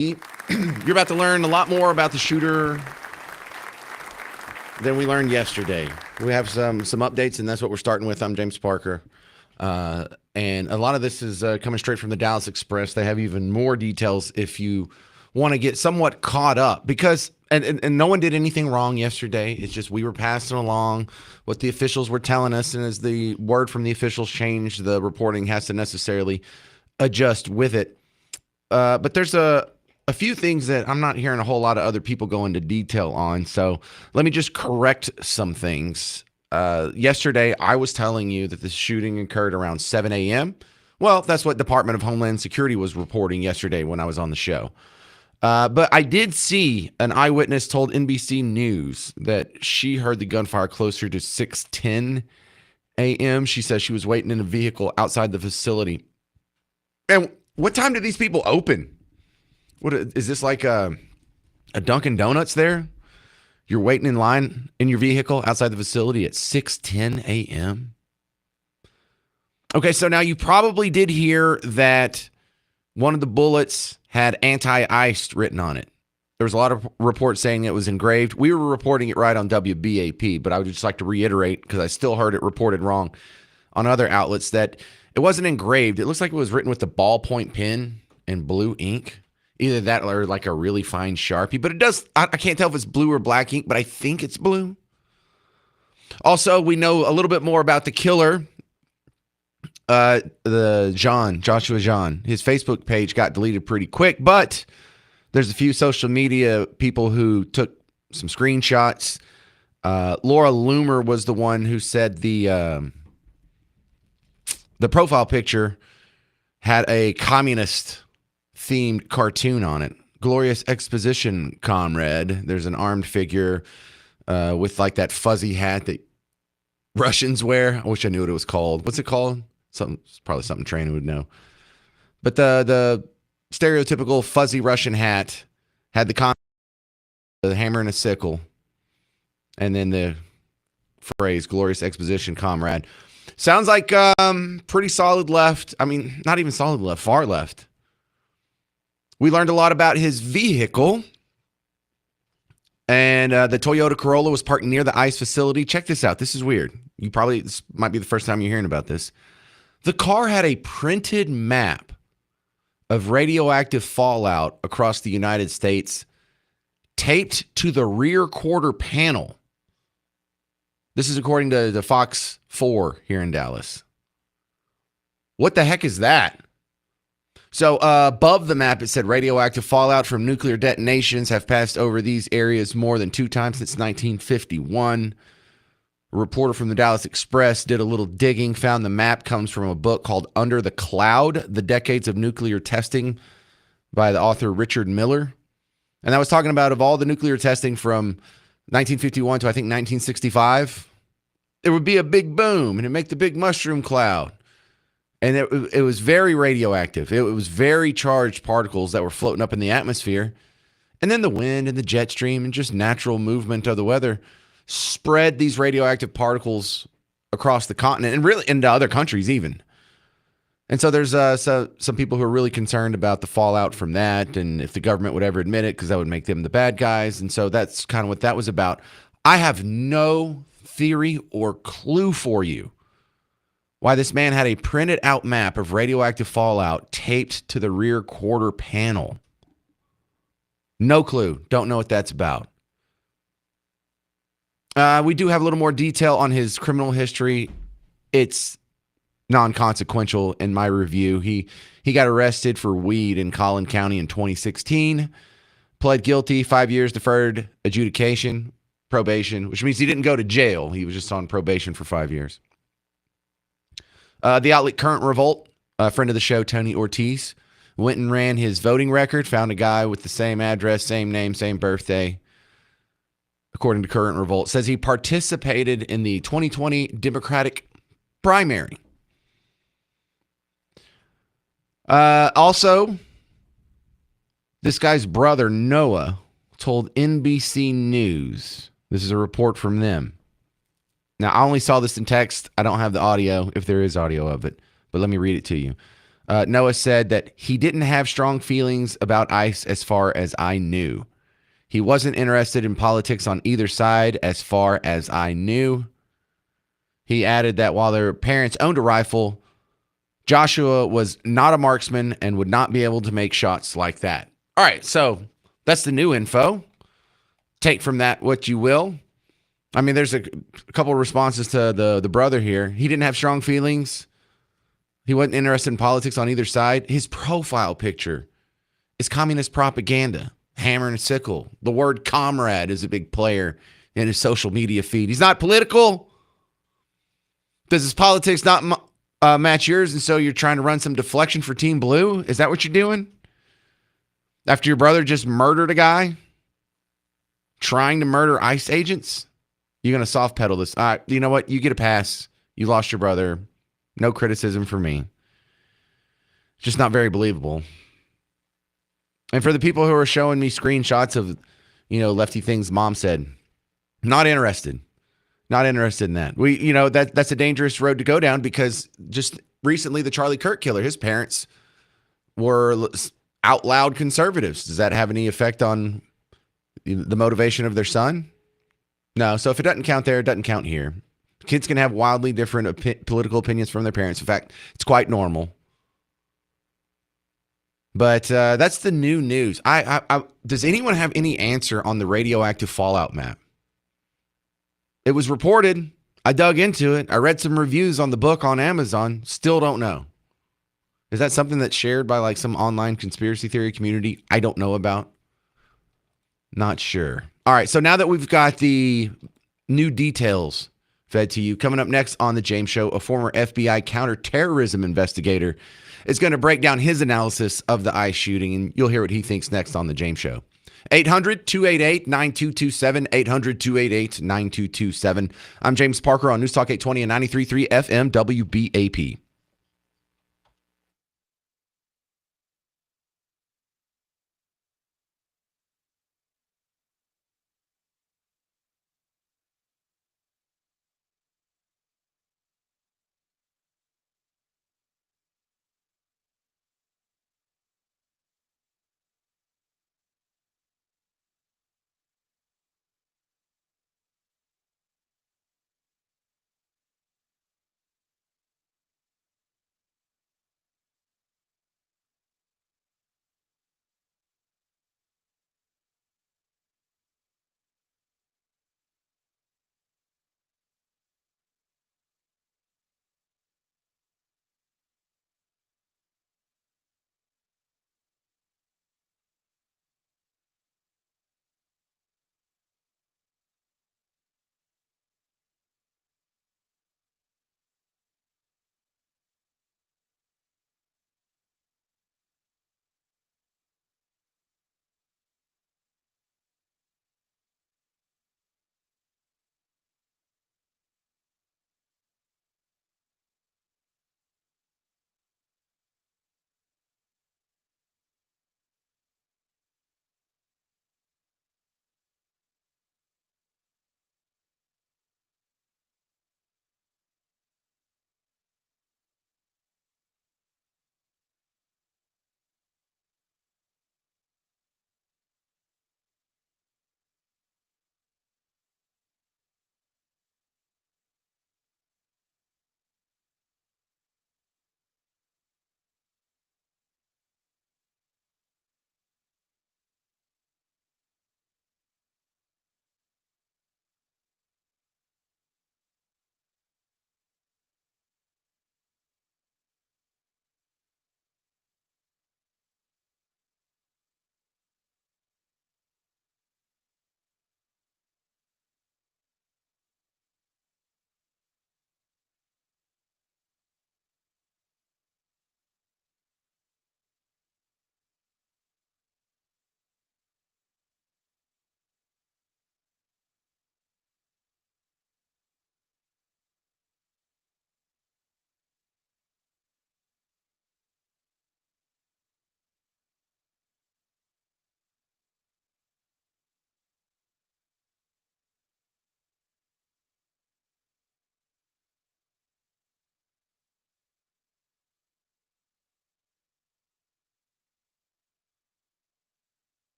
You're about to learn a lot more about the shooter than we learned yesterday. We have some updates, and that's what we're starting with. I'm James Parker. And a lot of this is coming straight from the Dallas Express. They have even more details if you want to get somewhat caught up because and no one did anything wrong yesterday. It's just we were passing along what the officials were telling us, and as the word from the officials changed, the reporting has to necessarily adjust with it. But there's a few things that I'm not hearing a whole lot of other people go into detail on. So let me just correct some things. Yesterday, I was telling you that the shooting occurred around 7 a.m. Well, that's what Department of Homeland Security was reporting yesterday when I was on the show. But I did see an eyewitness told NBC News that she heard the gunfire closer to 6:10 a.m. She says she was waiting in a vehicle outside the facility. And what time did these people open? What is this, like a Dunkin' Donuts there? You're waiting in line in your vehicle outside the facility at 6:10 a.m. Okay, so now you probably did hear that one of the bullets had anti-ice written on it. There was a lot of reports saying it was engraved. We were reporting it right on WBAP, but I would just like to reiterate, because I still heard it reported wrong on other outlets, that it wasn't engraved. It looks like it was written with a ballpoint pen and blue ink. Either that or like a really fine Sharpie. But it does, I can't tell if it's blue or black ink, but I think it's blue. Also, we know a little bit more about the killer, Joshua John. His Facebook page got deleted pretty quick, but there's a few social media people who took some screenshots. Laura Loomer was the one who said the profile picture had a communist themed cartoon on it. Glorious exposition, comrade. There's an armed figure with like that fuzzy hat that Russians wear. I wish I knew what it was called. What's it called? Probably something Train would know. But the stereotypical fuzzy Russian hat had the hammer and a sickle, and then the phrase "glorious exposition, comrade." Sounds like pretty solid left. I mean, not even solid left, far left. We learned a lot about his vehicle, and the Toyota Corolla was parked near the ICE facility. Check this out. This is weird. This might be the first time you're hearing about this. The car had a printed map of radioactive fallout across the United States taped to the rear quarter panel. This is according to the Fox 4 here in Dallas. What the heck is that? So above the map, it said radioactive fallout from nuclear detonations have passed over these areas more than 2 times since 1951. A reporter from the Dallas Express did a little digging, found the map comes from a book called Under the Cloud, The Decades of Nuclear Testing by the author Richard Miller. And that was talking about, of all the nuclear testing from 1951 to I think 1965, there would be a big boom and it'd make the big mushroom cloud. And it was very radioactive. It was very charged particles that were floating up in the atmosphere. And then the wind and the jet stream and just natural movement of the weather spread these radioactive particles across the continent and really into other countries even. And so there's some people who are really concerned about the fallout from that and if the government would ever admit it, because that would make them the bad guys. And so that's kind of what that was about. I have no theory or clue for you why this man had a printed out map of radioactive fallout taped to the rear quarter panel. No clue. Don't know what that's about. We do have a little more detail on his criminal history. It's non-consequential in my review. He got arrested for weed in Collin County in 2016, pled guilty, 5 years deferred adjudication, probation, which means he didn't go to jail. He was just on probation for 5 years. The outlet Current Revolt, a friend of the show, Tony Ortiz, went and ran his voting record, found a guy with the same address, same name, same birthday. According to Current Revolt, says he participated in the 2020 Democratic primary. Also, this guy's brother, Noah, told NBC News, this is a report from them. Now, I only saw this in text. I don't have the audio, if there is audio of it, but let me read it to you. Noah said that he didn't have strong feelings about ICE as far as I knew. He wasn't interested in politics on either side as far as I knew. He added that while their parents owned a rifle, Joshua was not a marksman and would not be able to make shots like that. All right, so that's the new info. Take from that what you will. I mean, there's a couple of responses to the brother here. He didn't have strong feelings. He wasn't interested in politics on either side. His profile picture is communist propaganda, hammer and sickle. The word comrade is a big player in his social media feed. He's not political. Does his politics not match yours, and so you're trying to run some deflection for Team Blue? Is that what you're doing? After your brother just murdered a guy? Trying to murder ICE agents? You're going to soft pedal this. You know what? You get a pass. You lost your brother. No criticism for me. Just not very believable. And for the people who are showing me screenshots of, Lefty things mom said, not interested. Not interested in that. That's a dangerous road to go down because just recently the Charlie Kirk killer, his parents were out loud conservatives. Does that have any effect on the motivation of their son? No. So if it doesn't count there, it doesn't count here. Kids can have wildly different political opinions from their parents. In fact, it's quite normal. But that's the new news. Does anyone have any answer on the radioactive fallout map? It was reported. I dug into it. I read some reviews on the book on Amazon. Still don't know. Is that something that's shared by like some online conspiracy theory community I don't know about? Not sure. All right. So now that we've got the new details fed to you, coming up next on The James Show, a former FBI counterterrorism investigator is going to break down his analysis of the ICE shooting, and you'll hear what he thinks next on The James Show. 800-288-9227, 800-288-9227. I'm James Parker on News Talk 820 and 93.3 FM WBAP.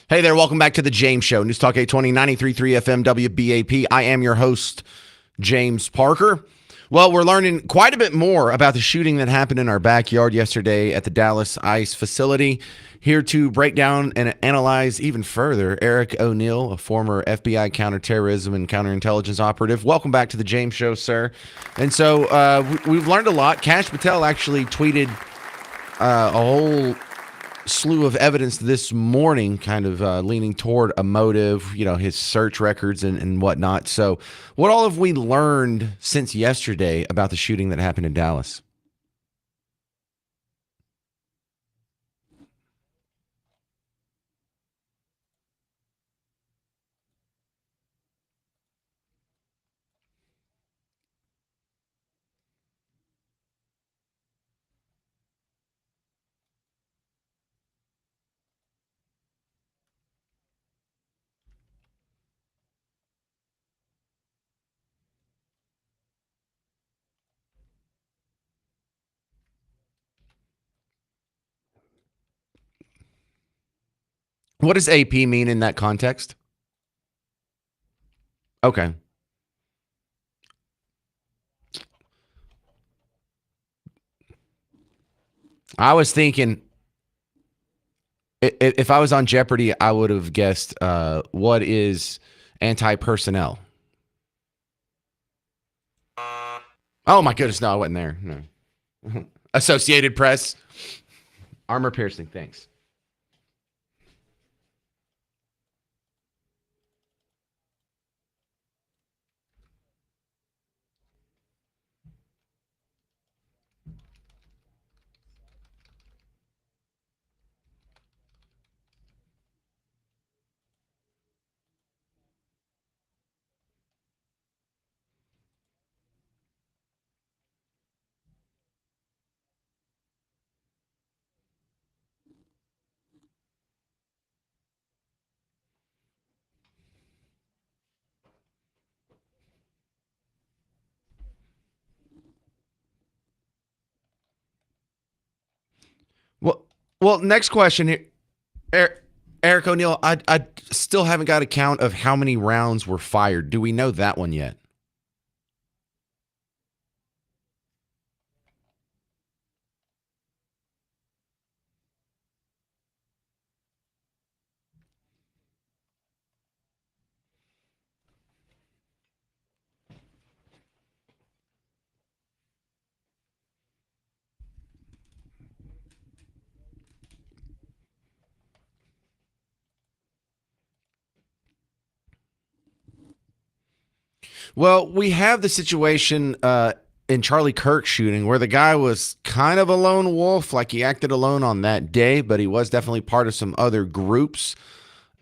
Hey there, welcome back to the James Show. News Talk 820, 93.3 FM WBAP. I am your host, James Parker. Well, we're learning quite a bit more about the shooting that happened in our backyard yesterday at the Dallas ICE facility. Here to break down and analyze even further, Eric O'Neill, a former FBI counterterrorism and counterintelligence operative. Welcome back to the James Show, sir. And so we've learned a lot. Kash Patel actually tweeted a whole slew of evidence this morning, kind of leaning toward a motive, his search records and whatnot. So, what all have we learned since yesterday about the shooting that happened in Dallas? What does AP mean in that context? Okay. I was thinking if I was on Jeopardy, I would have guessed what is anti personnel. Oh my goodness, no, I wasn't there. No. Associated Press, armor piercing. Thanks. Well, well, next question here. Eric O'Neill, I still haven't got a count of how many rounds were fired. Do we know that one yet? Well, we have the situation in Charlie Kirk's shooting where the guy was kind of a lone wolf, like he acted alone on that day, but he was definitely part of some other groups.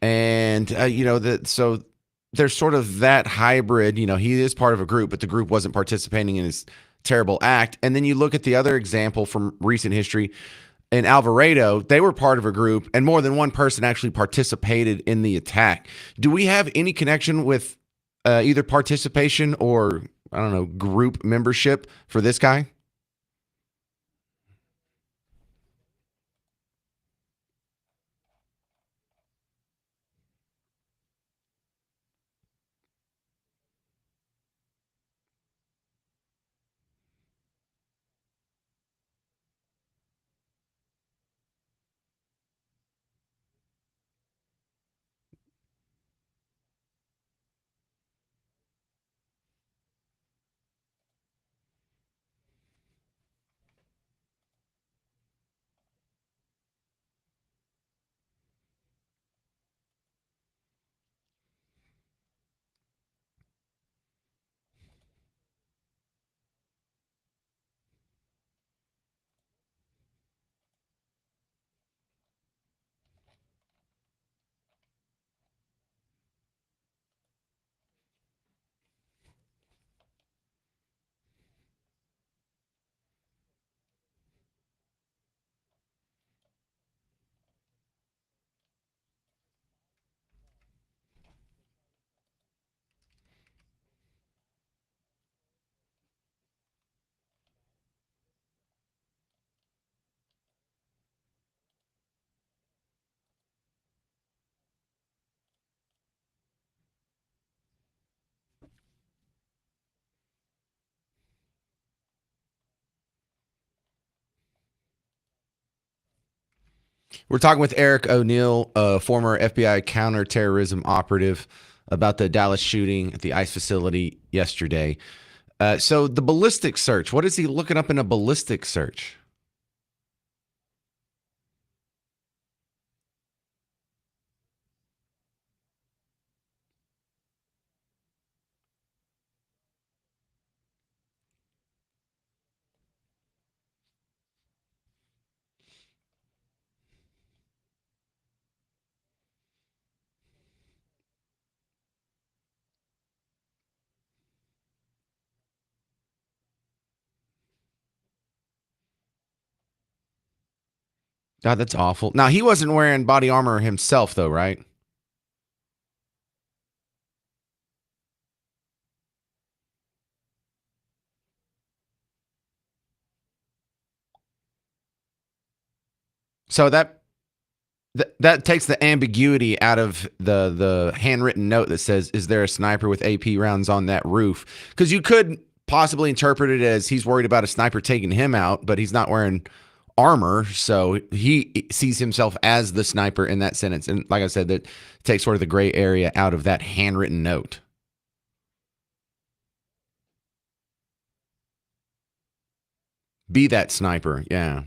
And that so there's sort of that hybrid. He is part of a group, but the group wasn't participating in his terrible act. And then you look at the other example from recent history in Alvarado, they were part of a group, and more than one person actually participated in the attack. Do we have any connection with either participation or, I don't know, group membership for this guy? We're talking with Eric O'Neill, a former FBI counterterrorism operative, about the Dallas shooting at the ICE facility yesterday. So the ballistic search, what is he looking up in a ballistic search? God, that's awful. Now, he wasn't wearing body armor himself, though, right? So that takes the ambiguity out of the handwritten note that says, "Is there a sniper with AP rounds on that roof?" Because you could possibly interpret it as he's worried about a sniper taking him out, but he's not wearing armor, so he sees himself as the sniper in that sentence. And like I said, that takes sort of the gray area out of that handwritten note. Be that sniper, yeah.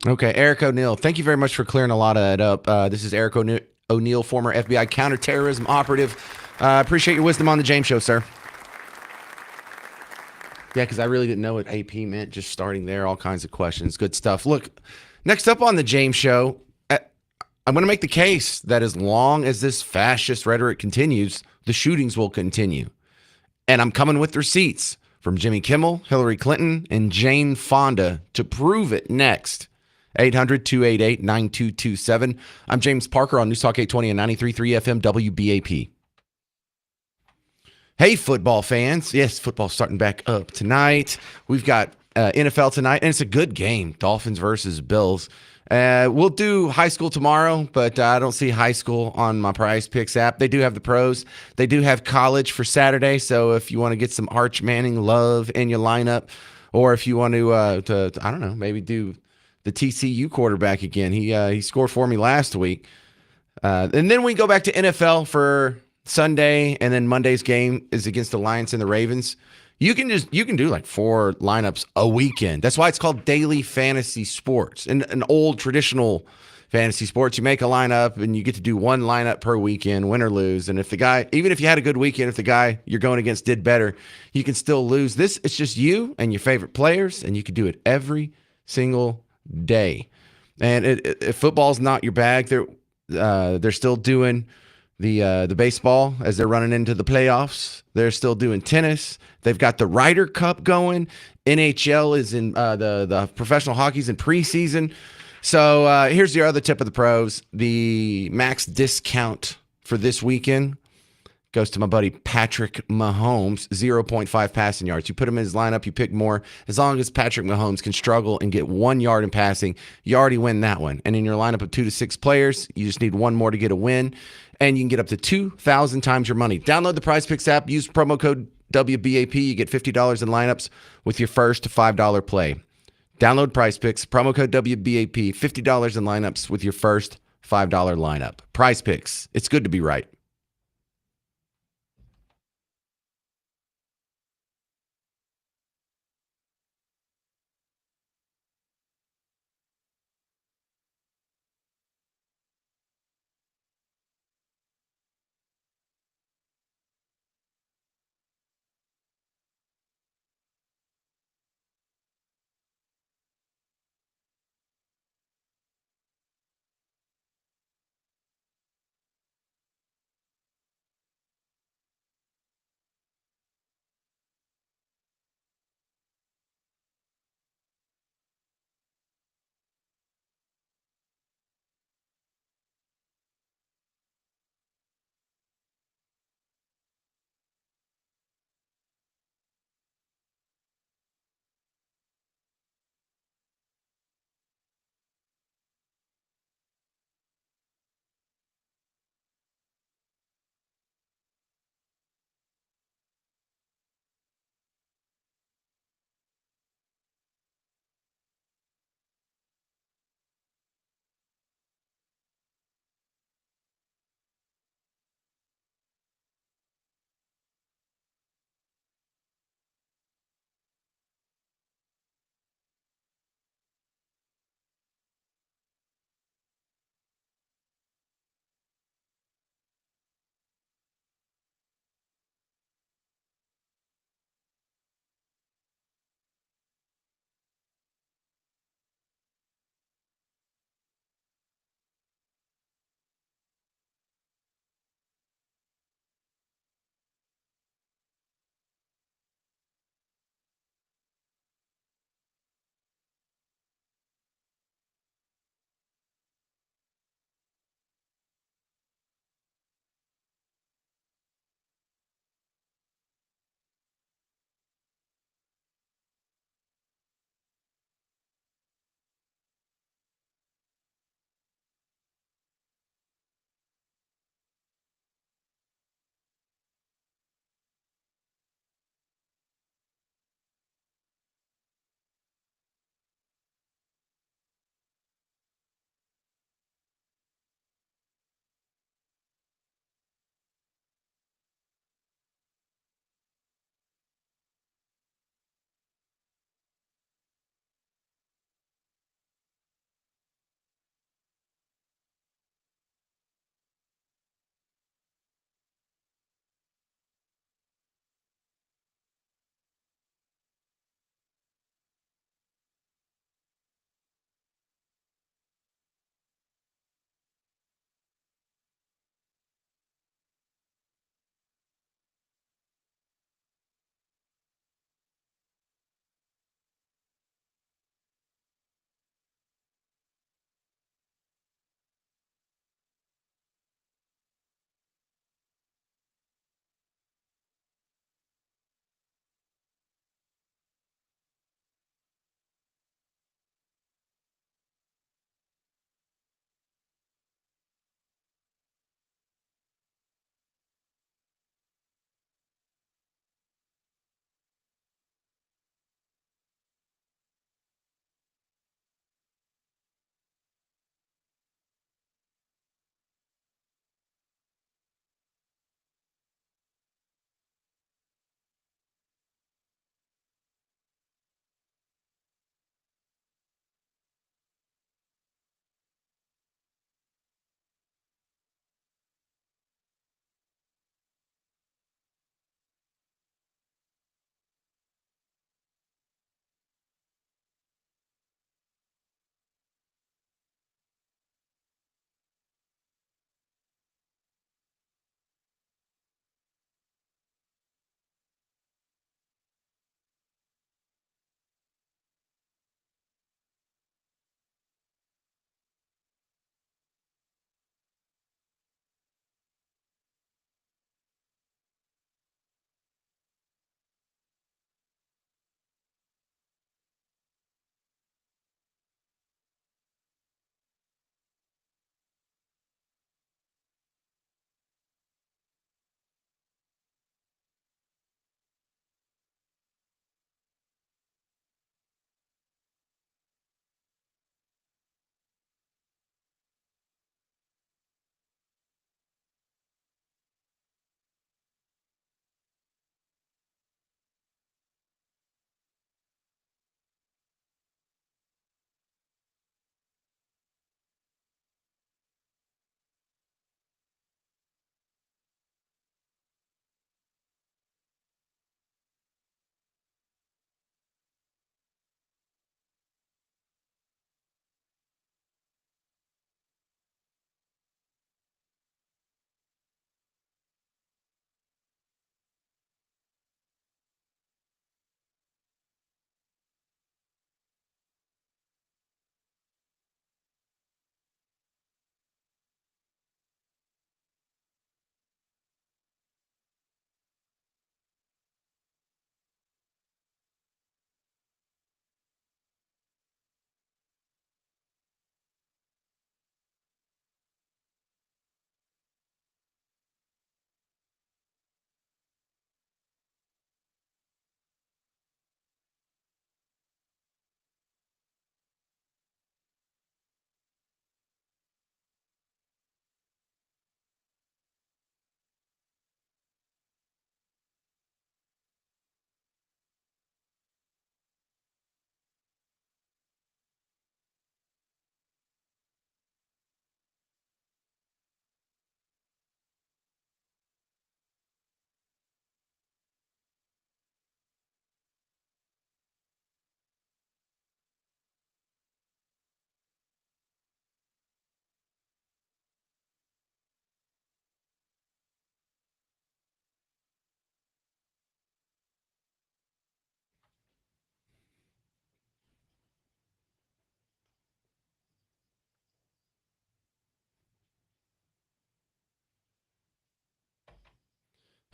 Okay, Eric O'Neill, thank you very much for clearing a lot of that up. This is Eric O'Neill, former FBI counterterrorism operative. Appreciate your wisdom on the James Show, sir. Yeah, because I really didn't know what AP meant. Just starting there, all kinds of questions. Good stuff. Look, next up on the James Show, I'm going to make the case that as long as this fascist rhetoric continues, the shootings will continue. And I'm coming with receipts from Jimmy Kimmel, Hillary Clinton, and Jane Fonda to prove it next. 800-288-9227. I'm James Parker on News Talk 820 and 93.3 FM WBAP. Hey, football fans. Yes, football's starting back up tonight. We've got NFL tonight, and it's a good game. Dolphins versus Bills. We'll do high school tomorrow, but I don't see high school on my Prize Picks app. They do have the pros. They do have college for Saturday. So if you want to get some Arch Manning love in your lineup, or if you want to I don't know, maybe do the TCU quarterback again. He scored for me last week. And then we go back to NFL for Sunday, and then Monday's game is against the Lions and the Ravens. You can do like 4 lineups a weekend. That's why it's called daily fantasy sports. In an old traditional fantasy sports, you make a lineup and you get to do 1 lineup per weekend, win or lose. And if the guy, even if you had a good weekend, if the guy you're going against did better, you can still lose. This it's just you and your favorite players, and you can do it every single day. And if football's not your bag, they're still doing the baseball as they're running into the playoffs. They're still doing tennis. They've got the Ryder Cup going. NHL is in the professional hockey's in preseason. So here's your other tip of the pros: the max discount for this weekend goes to my buddy Patrick Mahomes, 0.5 passing yards. You put him in his lineup, you pick more. As long as Patrick Mahomes can struggle and get 1 yard in passing, you already win that one. And in your lineup of 2 to 6 players, you just need one more to get a win. And you can get up to 2,000 times your money. Download the Prize Picks app, use promo code WBAP. You get $50 in lineups with your first $5 play. Download Prize Picks, promo code WBAP, $50 in lineups with your first $5 lineup. Prize Picks. It's good to be right.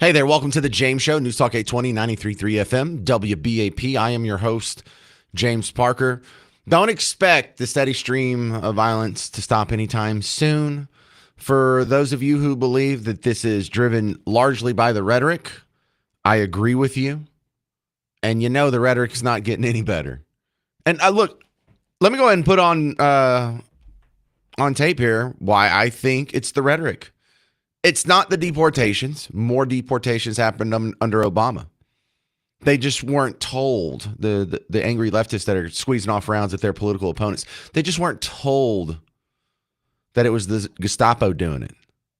Hey there, welcome to the James Show, News Talk 820, 93.3 FM, WBAP. I am your host, James Parker. Don't expect the steady stream of violence to stop anytime soon. For those of you who believe that this is driven largely by the rhetoric, I agree with you. And you know the rhetoric is not getting any better. And look, let me go ahead and put on tape here why I think it's the rhetoric. It's not the deportations. More deportations happened under Obama. They just weren't told, the angry leftists that are squeezing off rounds at their political opponents, they just weren't told that it was the Gestapo doing it,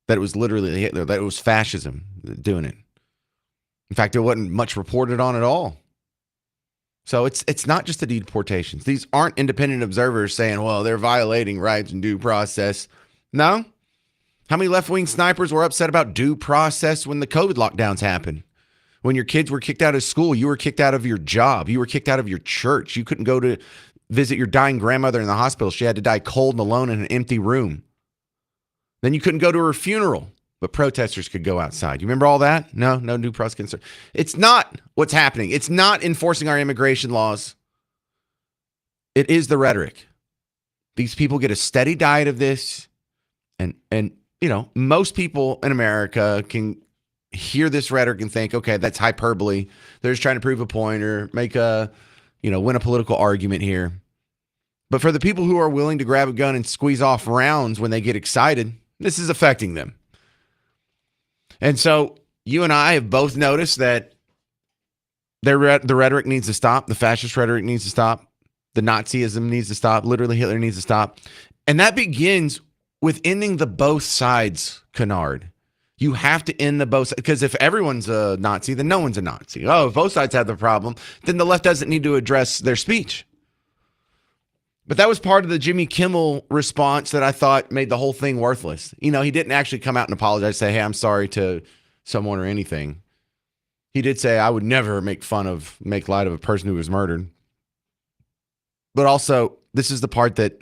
that it was literally Hitler, that it was fascism doing it. In fact, there wasn't much reported on at all. So it's not just the deportations. These aren't independent observers saying, well, they're violating rights and due process. No. How many left-wing snipers were upset about due process when the COVID lockdowns happened? When your kids were kicked out of school, you were kicked out of your job, you were kicked out of your church. You couldn't go to visit your dying grandmother in the hospital. She had to die cold and alone in an empty room. Then you couldn't go to her funeral, but protesters could go outside. You remember all that? No due process concern. It's not what's happening. It's not enforcing our immigration laws. It is the rhetoric. These people get a steady diet of this, and you know, most people in America can hear this rhetoric and think, okay, that's hyperbole. They're just trying to prove a point or make win a political argument here. But for the people who are willing to grab a gun and squeeze off rounds when they get excited, this is affecting them. And so you and I have both noticed that the rhetoric needs to stop. The fascist rhetoric needs to stop. The Nazism needs to stop. Literally, Hitler needs to stop. And that begins with ending the both sides canard. You have to end the both sides, because if everyone's a Nazi, then no one's a Nazi. Oh, if both sides have the problem, then the left doesn't need to address their speech. But that was part of the Jimmy Kimmel response that I thought made the whole thing worthless. You know, he didn't actually come out and apologize, say, hey, I'm sorry to someone or anything. He did say, I would never make light of a person who was murdered. But also, this is the part that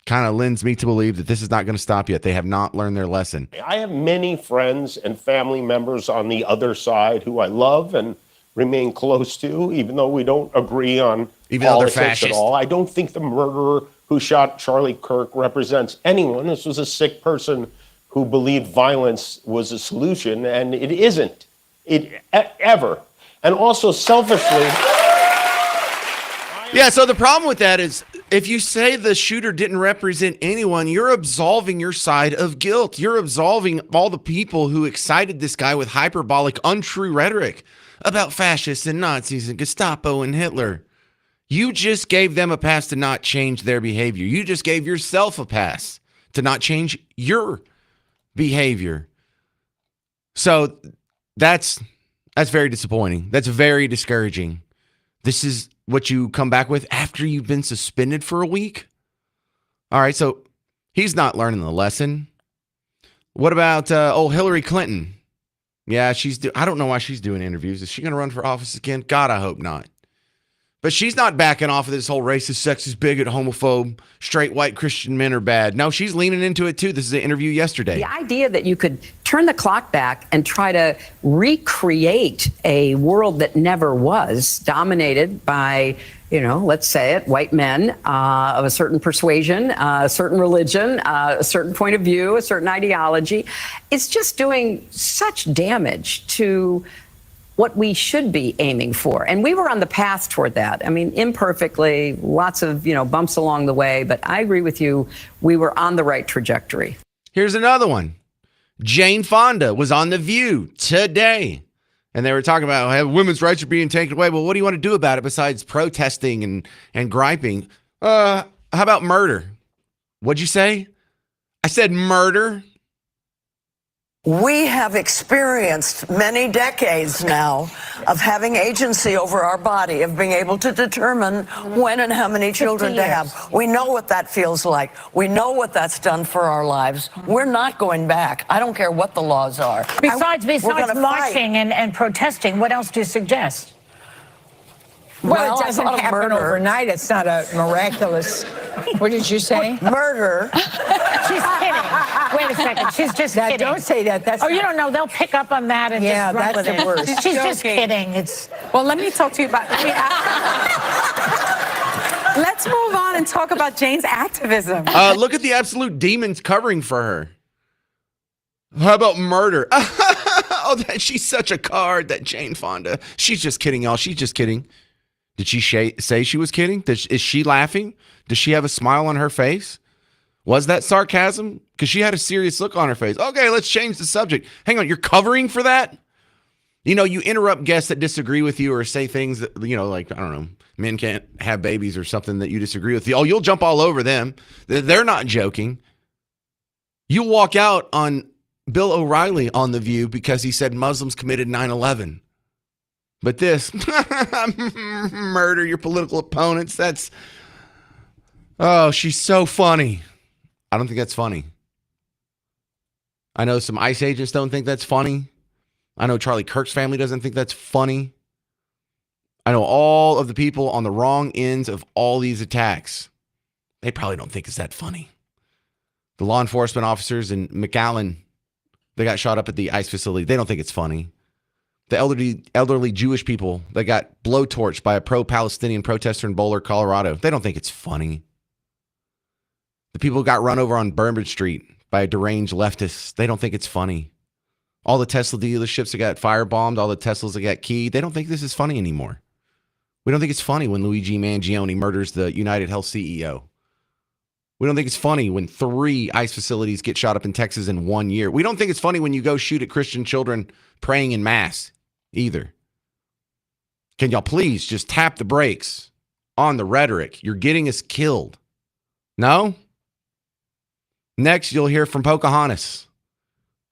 kind of lends me to believe that this is not going to stop yet. They have not learned their lesson. I have many friends and family members on the other side who I love and remain close to, even though we don't agree on politics at all. I don't think the murderer who shot Charlie Kirk represents anyone. This was a sick person who believed violence was a solution, and it isn't. Ever. And also, selfishly... Yeah, so the problem with that is, if you say the shooter didn't represent anyone, you're absolving your side of guilt. You're absolving all the people who excited this guy with hyperbolic, untrue rhetoric about fascists and Nazis and Gestapo and Hitler. You just gave them a pass to not change their behavior. You just gave yourself a pass to not change your behavior. So that's very disappointing. That's very discouraging. This is what you come back with after you've been suspended for a week? All right, so he's not learning the lesson. What about Hillary Clinton? Yeah, I don't know why she's doing interviews. Is she going to run for office again? God, I hope not. But she's not backing off of this whole racist, sexist, bigot, homophobe, straight white Christian men are bad. No, she's leaning into it too. This is an interview yesterday. The idea that you could turn the clock back and try to recreate a world that never was, dominated by, let's say it, white men of a certain persuasion, a certain religion, a certain point of view, a certain ideology, it's just doing such damage to what we should be aiming for. And we were on the path toward that. I mean, imperfectly, lots of, bumps along the way, but I agree with you. We were on the right trajectory. Here's another one. Jane Fonda was on The View today, and they were talking about how women's rights are being taken away. Well, what do you want to do about it besides protesting and griping? How about murder? What'd you say? I said murder. We have experienced many decades now of having agency over our body, of being able to determine when and how many children to have. We know what that feels like. We know what that's done for our lives. We're not going back. I don't care what the laws are. Besides marching and protesting, what else do you suggest? Well, it doesn't happen overnight. It's not a miraculous. What did you say? Murder. She's kidding. Wait a second. She's just Now, kidding. don't say that. That's you don't know. They'll pick up on that and Yeah, just run that's with the it. worst. She's just kidding. Well, let me talk to you about. Let's move on and talk about Jane's activism. Look at the absolute demons covering for her. How about murder? Oh, she's such a card, that Jane Fonda. She's just kidding, y'all. She's just kidding. Did she say she was kidding? Is she laughing? Does she have a smile on her face? Was that sarcasm? Because she had a serious look on her face. Okay, let's change the subject. Hang on, you're covering for that? You know, you interrupt guests that disagree with you or say things that, you know, like, I don't know, men can't have babies or something that you disagree with. Oh, you'll jump all over them. They're not joking. You walk out on Bill O'Reilly on The View because he said Muslims committed 9/11. But this, murder your political opponents, she's so funny. I don't think that's funny. I know some ICE agents don't think that's funny. I know Charlie Kirk's family doesn't think that's funny. I know all of the people on the wrong ends of all these attacks. They probably don't think it's that funny. The law enforcement officers in McAllen, they got shot up at the ICE facility. They don't think it's funny. The elderly Jewish people that got blowtorched by a pro-Palestinian protester in Boulder, Colorado, they don't think it's funny. The people who got run over on Bourbon Street by a deranged leftist, they don't think it's funny. All the Tesla dealerships that got firebombed, all the Teslas that got keyed, they don't think this is funny anymore. We don't think it's funny when Luigi Mangione murders the United Health CEO. We don't think it's funny when 3 ICE facilities get shot up in Texas in 1 year. We don't think it's funny when you go shoot at Christian children praying in mass either. Can y'all please just tap the brakes on the rhetoric? You're getting us killed. No? Next, you'll hear from Pocahontas.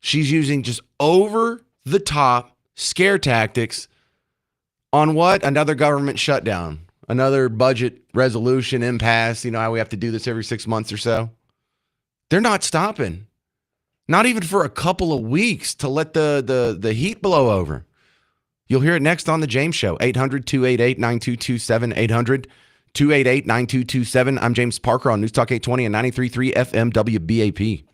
She's using just over-the-top scare tactics on what? Another government shutdown. Another budget resolution impasse. You know how we have to do this every 6 months or so? They're not stopping. Not even for a couple of weeks to let the heat blow over. You'll hear it next on The James Show. 800-288-9227. 800-288-9227. I'm James Parker on News Talk 820 and 93.3 FM WBAP.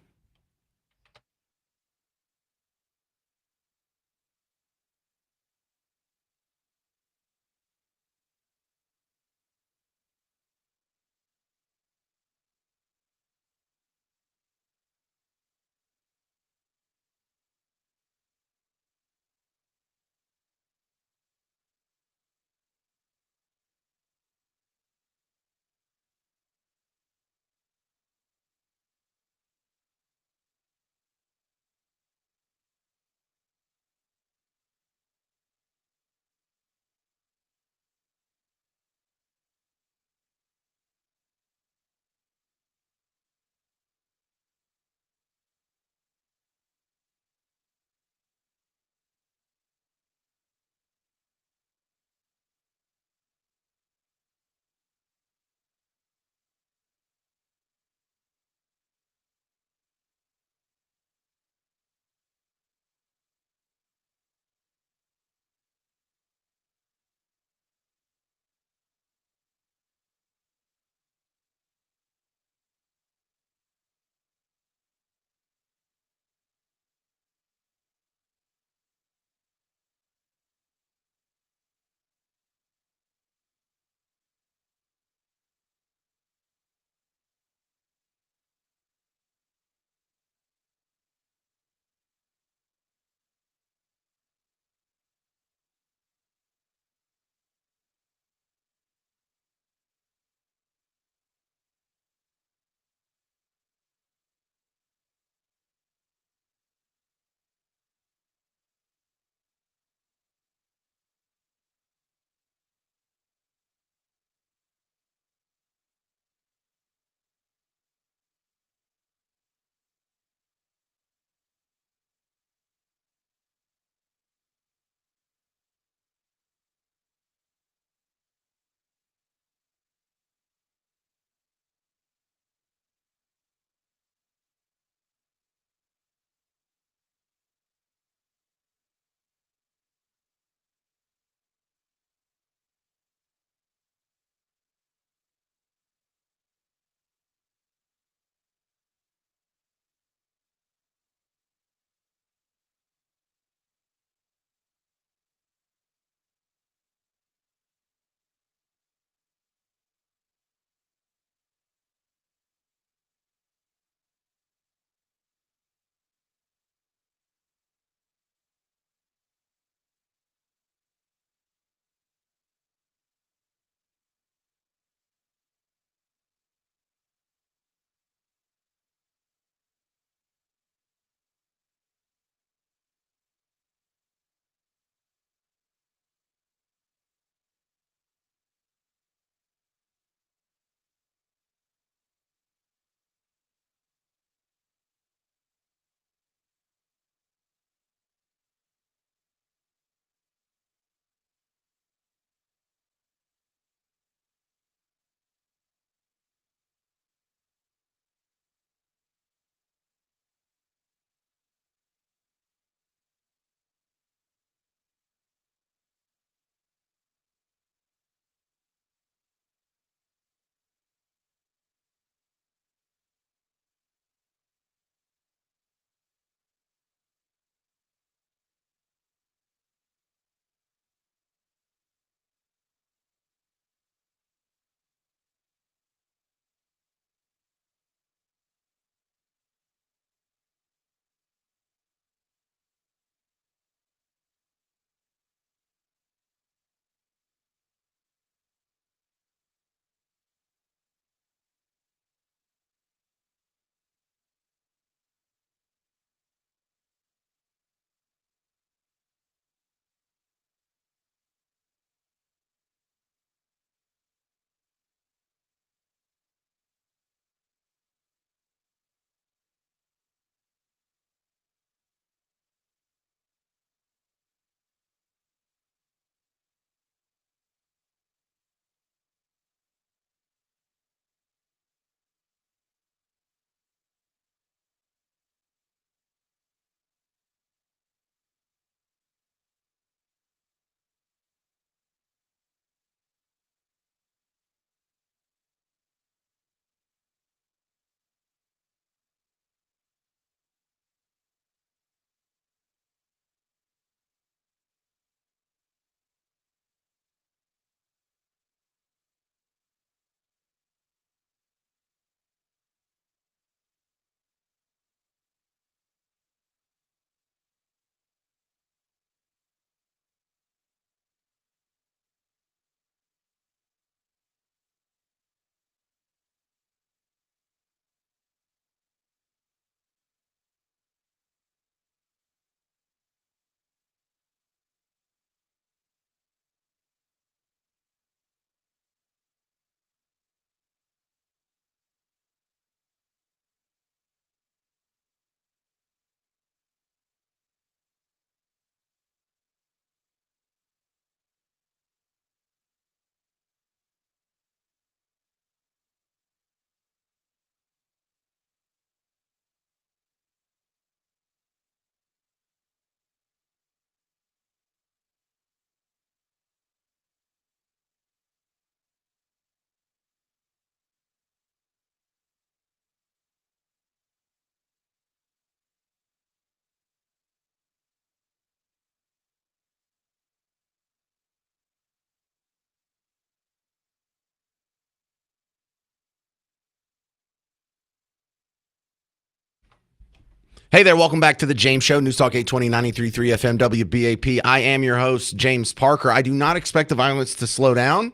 Hey there, welcome back to the James Show, News Talk 820 93.3 FM WBAP. I am your host, James Parker. I do not expect the violence to slow down.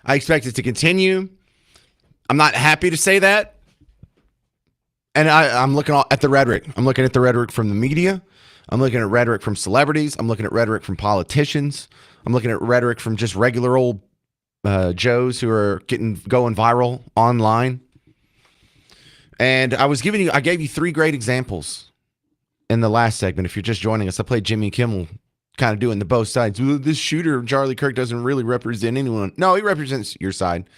I expect it to continue. I'm not happy to say that. And I'm looking at the rhetoric. I'm looking at the rhetoric from the media. I'm looking at rhetoric from celebrities. I'm looking at rhetoric from politicians. I'm looking at rhetoric from just regular old Joes who are going viral online. And I gave you three great examples in the last segment. If you're just joining us, I played Jimmy Kimmel kind of doing the both sides. This shooter, Charlie Kirk, doesn't really represent anyone. No, he represents your side.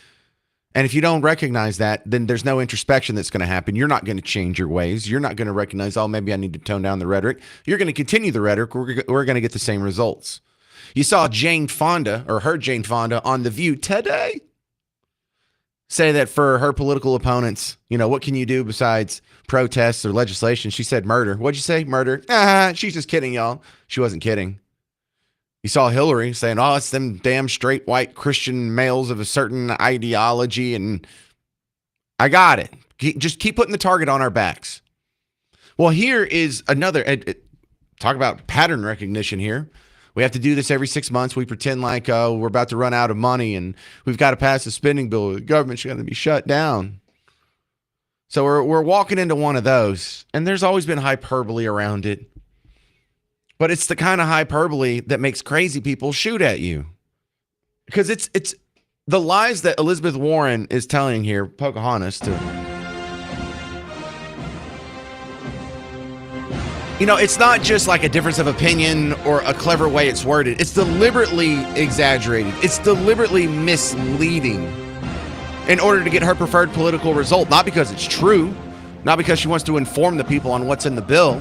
And if you don't recognize that, then there's no introspection that's going to happen. You're not going to change your ways. You're not going to recognize, oh, maybe I need to tone down the rhetoric. You're going to continue the rhetoric. We're going to get the same results. You saw Jane Fonda, or heard Jane Fonda on The View today say that for her political opponents, what can you do besides protests or legislation? She said murder. What'd you say? Murder. She's just kidding, y'all. She wasn't kidding. You saw Hillary saying, oh, it's them damn straight white Christian males of a certain ideology. And I got it. Just keep putting the target on our backs. Well, here is another, talk about pattern recognition here. We have to do this every 6 months. We pretend like we're about to run out of money and we've got to pass a spending bill. The government's going to be shut down. So we're walking into one of those. And there's always been hyperbole around it. But it's the kind of hyperbole that makes crazy people shoot at you. Because it's the lies that Elizabeth Warren is telling here, Pocahontas, it's not just like a difference of opinion or a clever way it's worded. It's deliberately exaggerated. It's deliberately misleading in order to get her preferred political result. Not because it's true, not because she wants to inform the people on what's in the bill.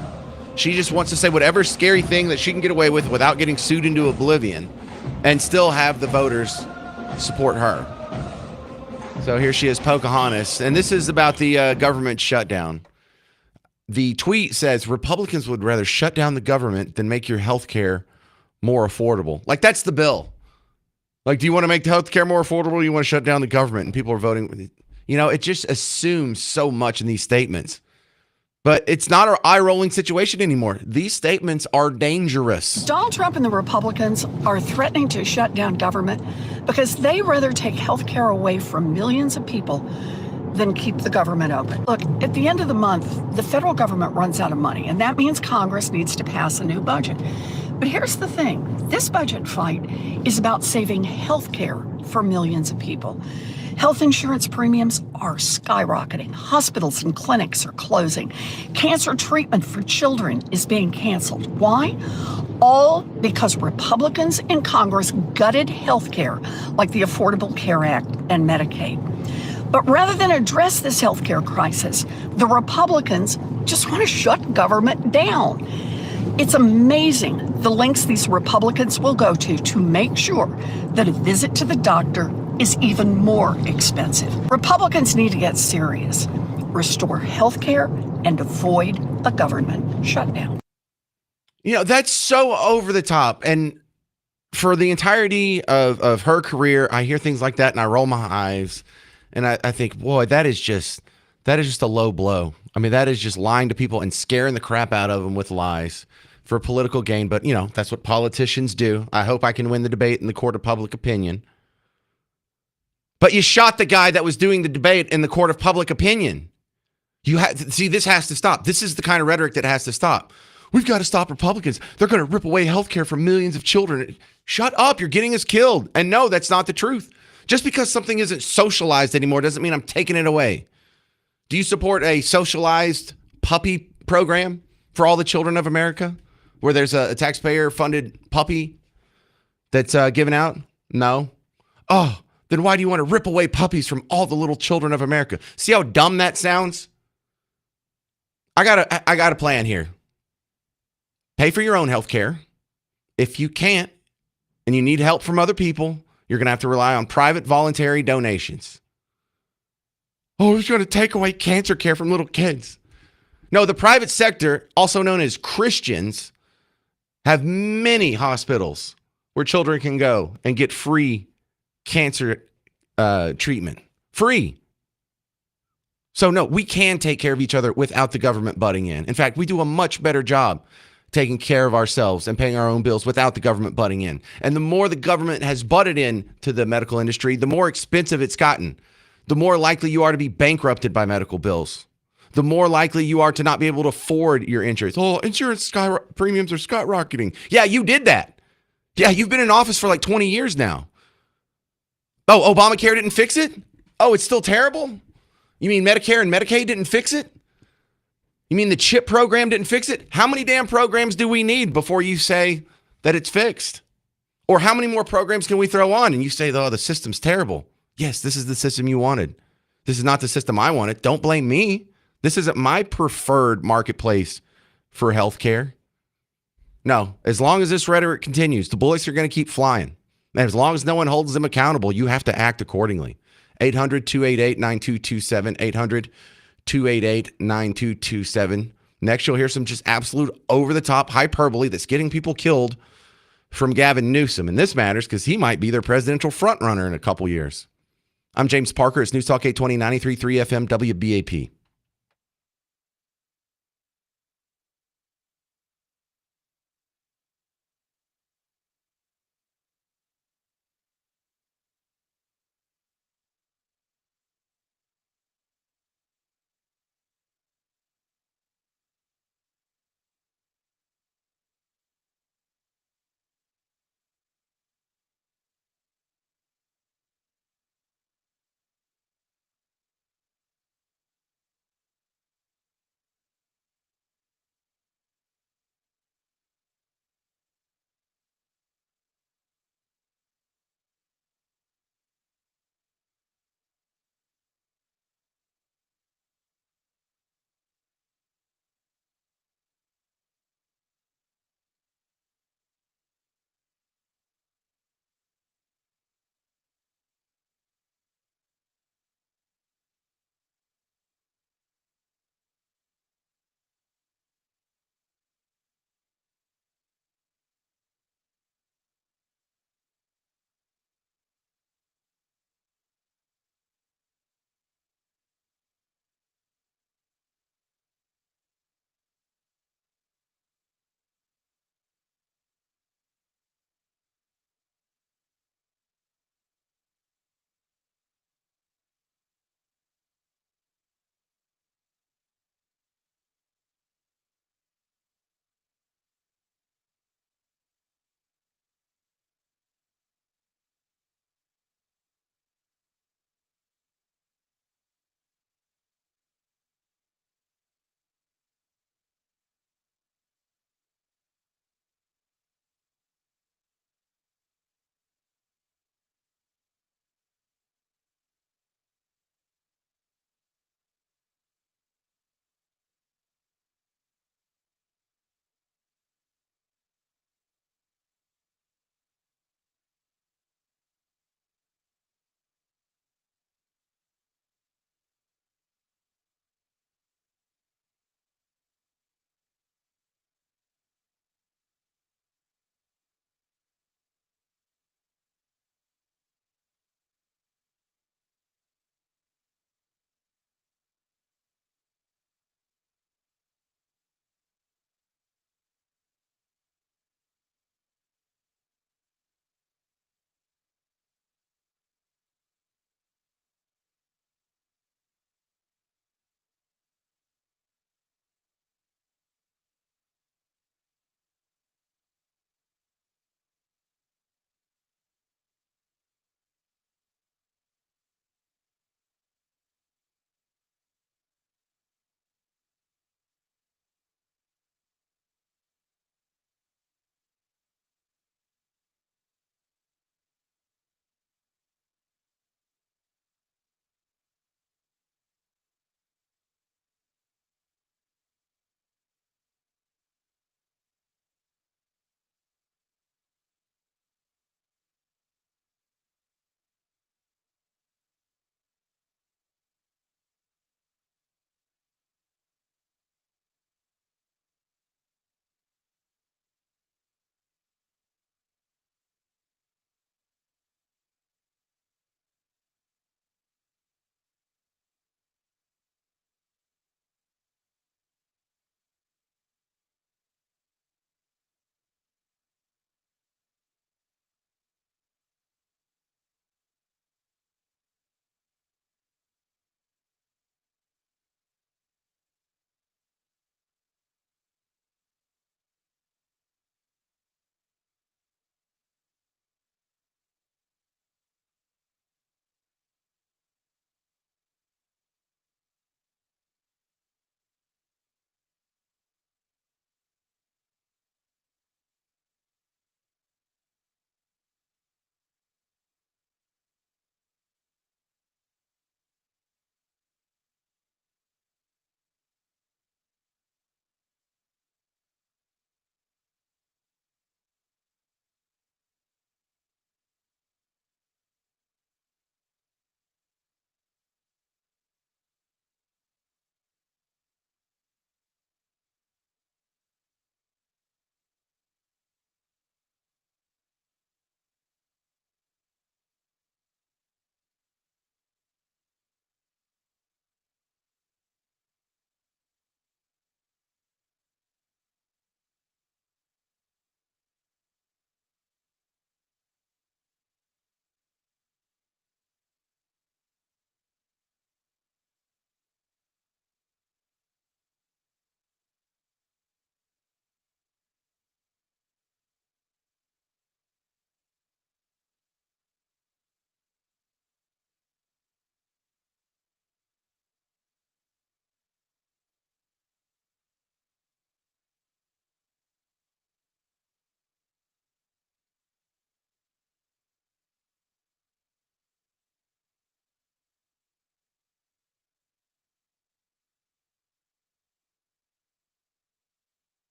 She just wants to say whatever scary thing that she can get away with without getting sued into oblivion and still have the voters support her. So here she is, Pocahontas. And this is about the government shutdown. The tweet says, Republicans would rather shut down the government than make your health care more affordable. Like, that's the bill. Like, do you want to make the health care more affordable or you want to shut down the government? And people are voting. It just assumes so much in these statements. But it's not an eye-rolling situation anymore. These statements are dangerous. Donald Trump and the Republicans are threatening to shut down government because they rather take health care away from millions of people than keep the government open. Look, at the end of the month, the federal government runs out of money, and that means Congress needs to pass a new budget. But here's the thing. This budget fight is about saving health care for millions of people. Health insurance premiums are skyrocketing. Hospitals and clinics are closing. Cancer treatment for children is being canceled. Why? All because Republicans in Congress gutted health care like the Affordable Care Act and Medicaid. But rather than address this health care crisis, the Republicans just want to shut government down. It's amazing the lengths these Republicans will go to make sure that a visit to the doctor is even more expensive. Republicans need to get serious, restore health care, and avoid a government shutdown. That's so over the top. And for the entirety of her career, I hear things like that and I roll my eyes and I think, boy, that is just a low blow. I mean, that is just lying to people and scaring the crap out of them with lies for political gain. But, that's what politicians do. I hope I can win the debate in the court of public opinion. But you shot the guy that was doing the debate in the court of public opinion. This has to stop. This is the kind of rhetoric that has to stop. We've got to stop Republicans. They're going to rip away health care from millions of children. Shut up. You're getting us killed. And no, that's not the truth. Just because something isn't socialized anymore doesn't mean I'm taking it away. Do you support a socialized puppy program for all the children of America where there's a taxpayer-funded puppy that's given out? No. Oh, then why do you want to rip away puppies from all the little children of America? See how dumb that sounds? I got a plan here. Pay for your own health care. If you can't and you need help from other people, you're going to have to rely on private voluntary donations. Oh, we're going to take away cancer care from little kids. No, the private sector, also known as Christians, have many hospitals where children can go and get free cancer treatment. Free. So no, we can take care of each other without the government butting in. In fact, we do a much better job taking care of ourselves and paying our own bills without the government butting in. And the more the government has butted in to the medical industry, the more expensive it's gotten. The more likely you are to be bankrupted by medical bills. The more likely you are to not be able to afford your insurance. Oh, insurance premiums are skyrocketing. Yeah, you did that. Yeah, you've been in office for like 20 years now. Oh, Obamacare didn't fix it? Oh, it's still terrible? You mean Medicare and Medicaid didn't fix it? You mean the CHIP program didn't fix it? How many damn programs do we need before you say that it's fixed? Or how many more programs can we throw on and you say, oh, the system's terrible? Yes, this is the system you wanted. This is not the system I wanted. Don't blame me. This isn't my preferred marketplace for healthcare. No, as long as this rhetoric continues, the bullets are going to keep flying. And as long as no one holds them accountable, you have to act accordingly. 800-288-9227, 800-288-9227. Next, you'll hear some just absolute over-the-top hyperbole that's getting people killed from Gavin Newsom. And this matters because he might be their presidential frontrunner in a couple years. I'm James Parker. It's News Talk 820, 93.3 FM, WBAP.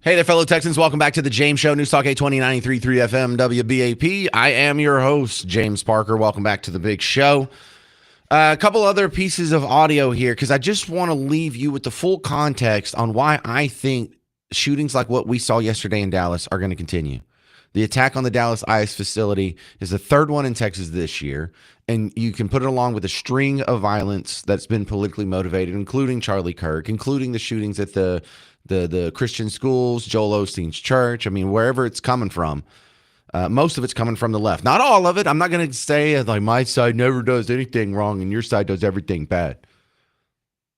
Hey there, fellow Texans. Welcome back to the James Show, News Talk 820 93.3 FM WBAP. I am your host, James Parker. Welcome back to the big show. A couple other pieces of audio here because I just want to leave you with the full context on why I think shootings like what we saw yesterday in Dallas are going to continue. The attack on the Dallas ICE facility is the third one in Texas this year, and you can put it along with a string of violence that's been politically motivated, including Charlie Kirk, including the shootings at the Christian schools, Joel Osteen's church. I mean, wherever it's coming from, most of it's coming from the left. Not all of it. I'm not going to say like my side never does anything wrong and your side does everything bad.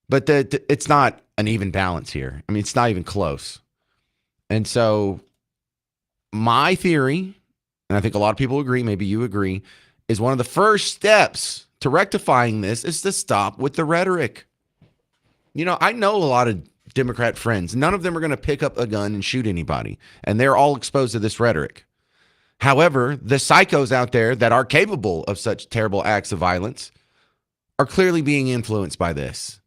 But it's not an even balance here. I mean, it's not even close. And so my theory, and I think a lot of people agree, maybe you agree, is one of the first steps to rectifying this is to stop with the rhetoric. You know, I know a lot of Democrat friends. None of them are going to pick up a gun and shoot anybody. And they're all exposed to this rhetoric. However, the psychos out there that are capable of such terrible acts of violence are clearly being influenced by this.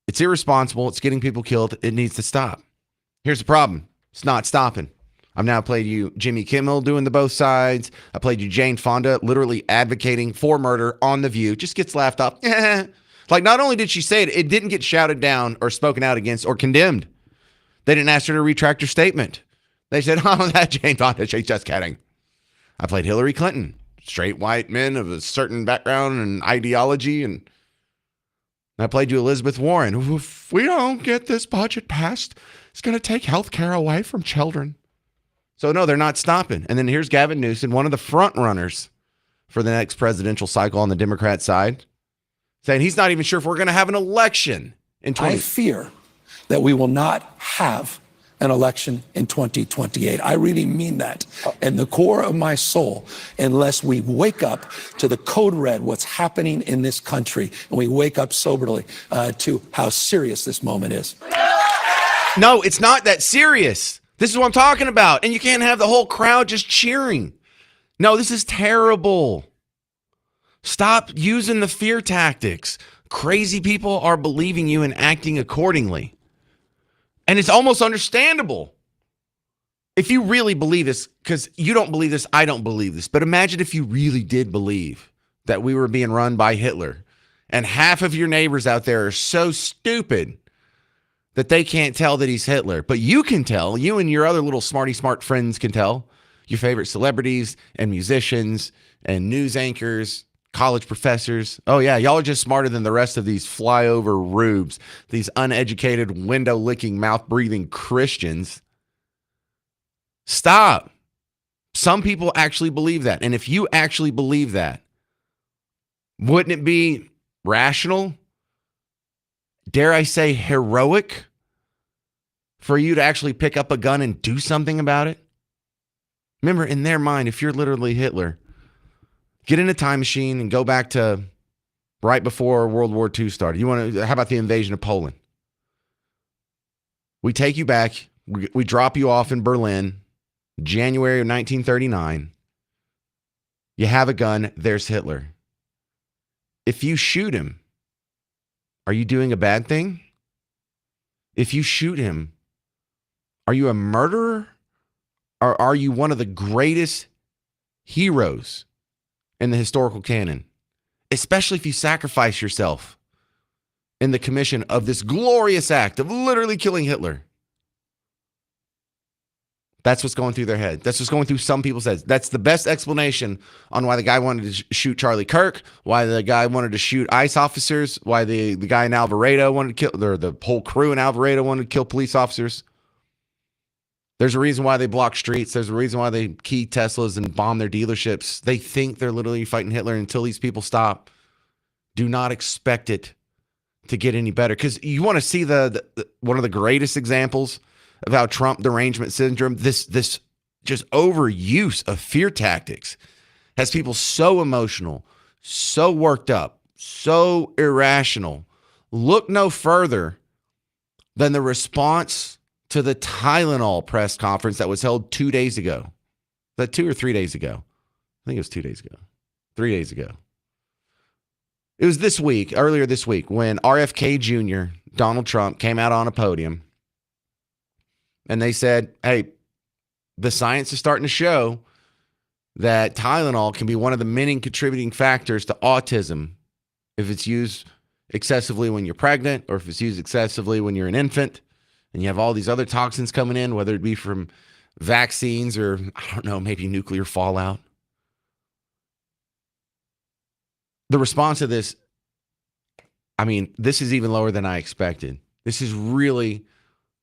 It's irresponsible. It's getting people killed. It needs to stop. Here's the problem. It's not stopping. I've now played you Jimmy Kimmel doing the both sides. I played you Jane Fonda literally advocating for murder on The View. Just gets laughed off. Like, not only did she say it, it didn't get shouted down or spoken out against or condemned. They didn't ask her to retract her statement. They said, oh, that Jane Fonda, she's just kidding. I played Hillary Clinton, straight white men of a certain background and ideology. And I played you Elizabeth Warren. If we don't get this budget passed, it's going to take health care away from children. So, no, they're not stopping. And then here's Gavin Newsom, one of the front runners for the next presidential cycle on the Democrat side, saying he's not even sure if we're going to have an election in 2020. I fear that we will not have an election in 2028. I really mean that in the core of my soul, unless we wake up to the code red, what's happening in this country, and we wake up soberly to how serious this moment is. No, it's not that serious. This is what I'm talking about. And you can't have the whole crowd just cheering. No, this is terrible. Stop using the fear tactics. Crazy people are believing you and acting accordingly. And it's almost understandable. If you really believe this, because you don't believe this, I don't believe this. But imagine if you really did believe that we were being run by Hitler. And half of your neighbors out there are so stupid that they can't tell that he's Hitler. But you can tell. You and your other little smarty smart friends can tell. Your favorite celebrities and musicians and news anchors, college professors. Oh, yeah, y'all are just smarter than the rest of these flyover rubes, these uneducated, window-licking, mouth-breathing Christians. Stop. Some people actually believe that. And if you actually believe that, wouldn't it be rational, dare I say heroic, for you to actually pick up a gun and do something about it? Remember, in their mind, if you're literally Hitler, get in a time machine and go back to right before World War II started. How about the invasion of Poland? We take you back. We drop you off in Berlin, January of 1939. You have a gun. There's Hitler. If you shoot him, are you doing a bad thing? If you shoot him, are you a murderer? Or are you one of the greatest heroes in the historical canon? Especially if you sacrifice yourself in the commission of this glorious act of literally killing Hitler. That's what's going through their head. That's what's going through some people's heads. That's the best explanation on why the guy wanted to shoot Charlie Kirk, why the guy wanted to shoot ICE officers, why the guy in Alvarado wanted to kill, or the whole crew in Alvarado wanted to kill police officers. There's a reason why they block streets. There's a reason why they key Teslas and bomb their dealerships. They think they're literally fighting Hitler until these people stop. Do not expect it to get any better. Because you want to see the one of the greatest examples of how Trump derangement syndrome, this just overuse of fear tactics, has people so emotional, so worked up, so irrational. Look no further than the response to the Tylenol press conference that was held 2 days ago. Was that 2 or 3 days ago? I think it was 2 days ago. 3 days ago. It was earlier this week, when RFK Jr., Donald Trump, came out on a podium and they said, hey, the science is starting to show that Tylenol can be one of the many contributing factors to autism if it's used excessively when you're pregnant or if it's used excessively when you're an infant and you have all these other toxins coming in, whether it be from vaccines or, I don't know, maybe nuclear fallout. The response to this, I mean, this is even lower than I expected. This is really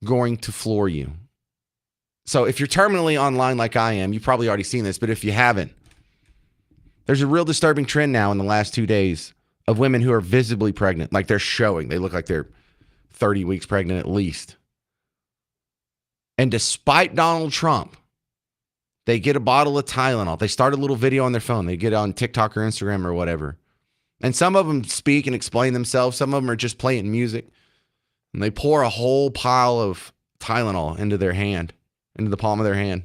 going to floor you. So if you're terminally online like I am, you've probably already seen this, but if you haven't, there's a real disturbing trend now in the last 2 days of women who are visibly pregnant, like they're showing. They look like they're 30 weeks pregnant at least. And despite Donald Trump, they get a bottle of Tylenol. They start a little video on their phone. They get on TikTok or Instagram or whatever. And some of them speak and explain themselves. Some of them are just playing music. And they pour a whole pile of Tylenol into their hand, into the palm of their hand.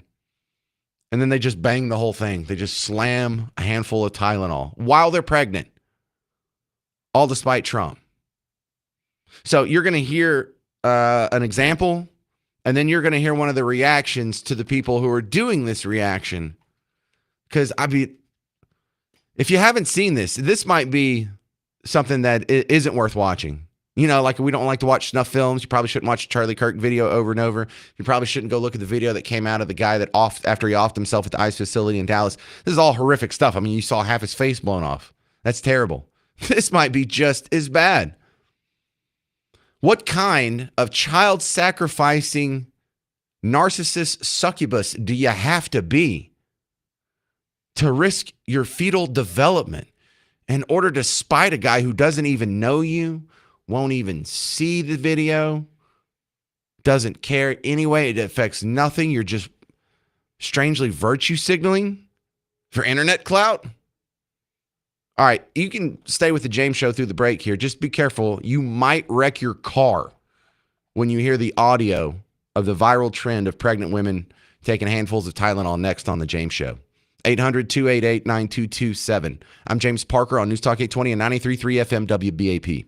And then they just bang the whole thing. They just slam a handful of Tylenol while they're pregnant, all despite Trump. So you're going to hear an example, and then you're going to hear one of the reactions to the people who are doing this reaction. Because if you haven't seen this, this might be something that isn't worth watching. You know, like we don't like to watch snuff films. You probably shouldn't watch a Charlie Kirk video over and over. You probably shouldn't go look at the video that came out of the guy that after he offed himself at the ICE facility in Dallas. This is all horrific stuff. I mean, you saw half his face blown off. That's terrible. This might be just as bad. What kind of child sacrificing narcissist succubus do you have to be to risk your fetal development in order to spite a guy who doesn't even know you, won't even see the video, doesn't care anyway? It affects nothing. You're just strangely virtue signaling for internet clout. All right, you can stay with the James Show through the break here. Just be careful. You might wreck your car when you hear the audio of the viral trend of pregnant women taking handfuls of Tylenol next on the James Show. 800-288-9227. I'm James Parker on News Talk 820 and 93.3 FM WBAP.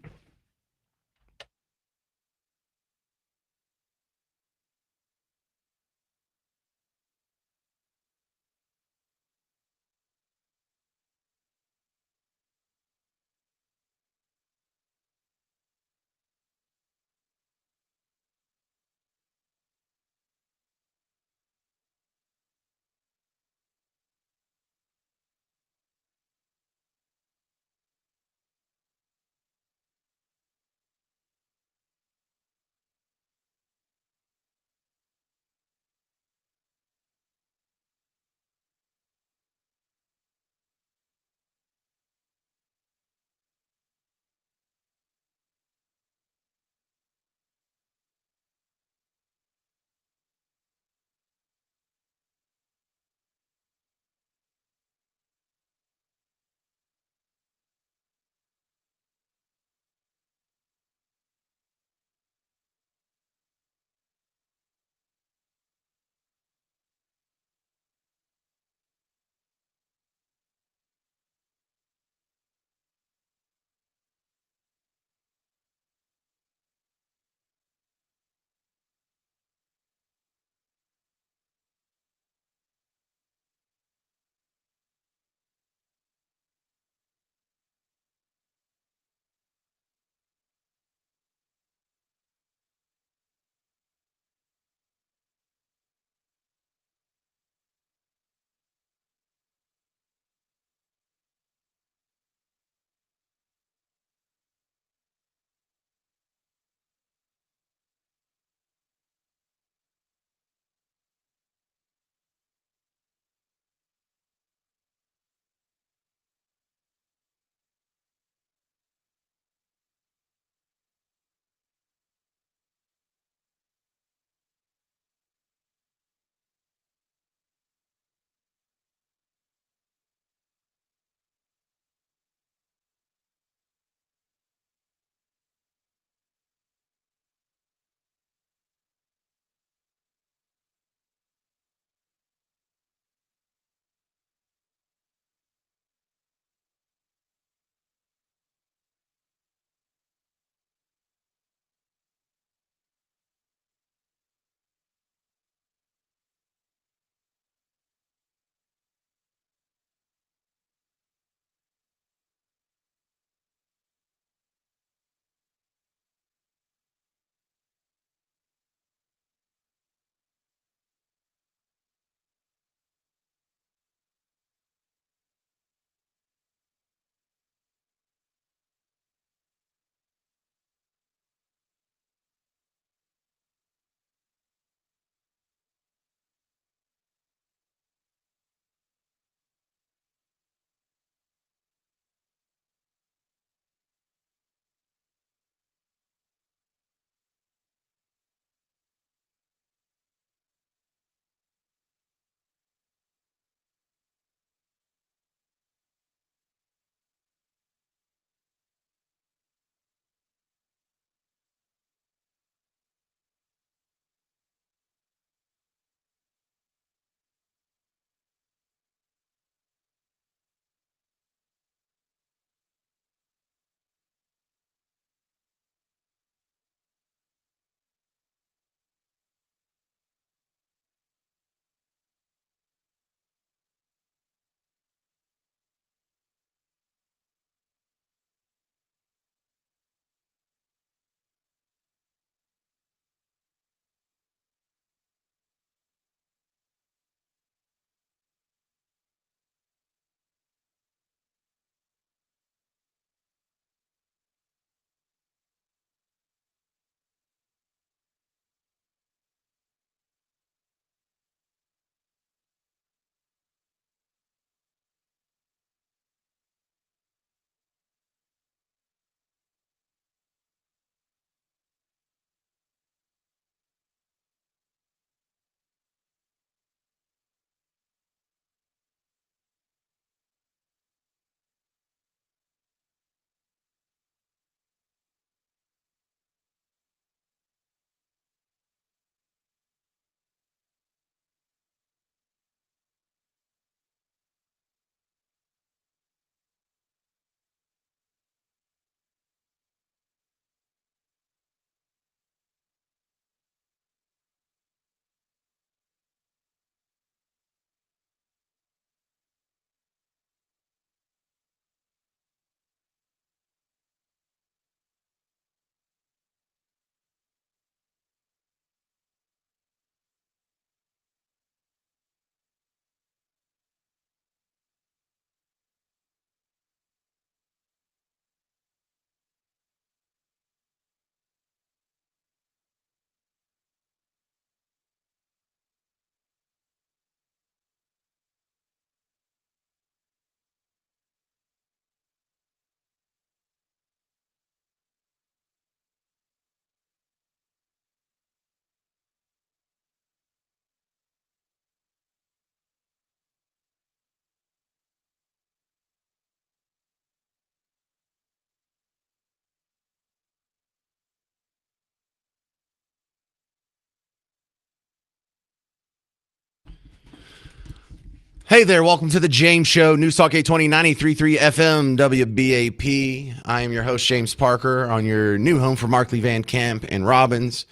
Hey there, welcome to the James Show, News Talk 820, 93.3 FM, WBAP. I am your host, James Parker, on your new home for Markley, Van Camp, and Robbins.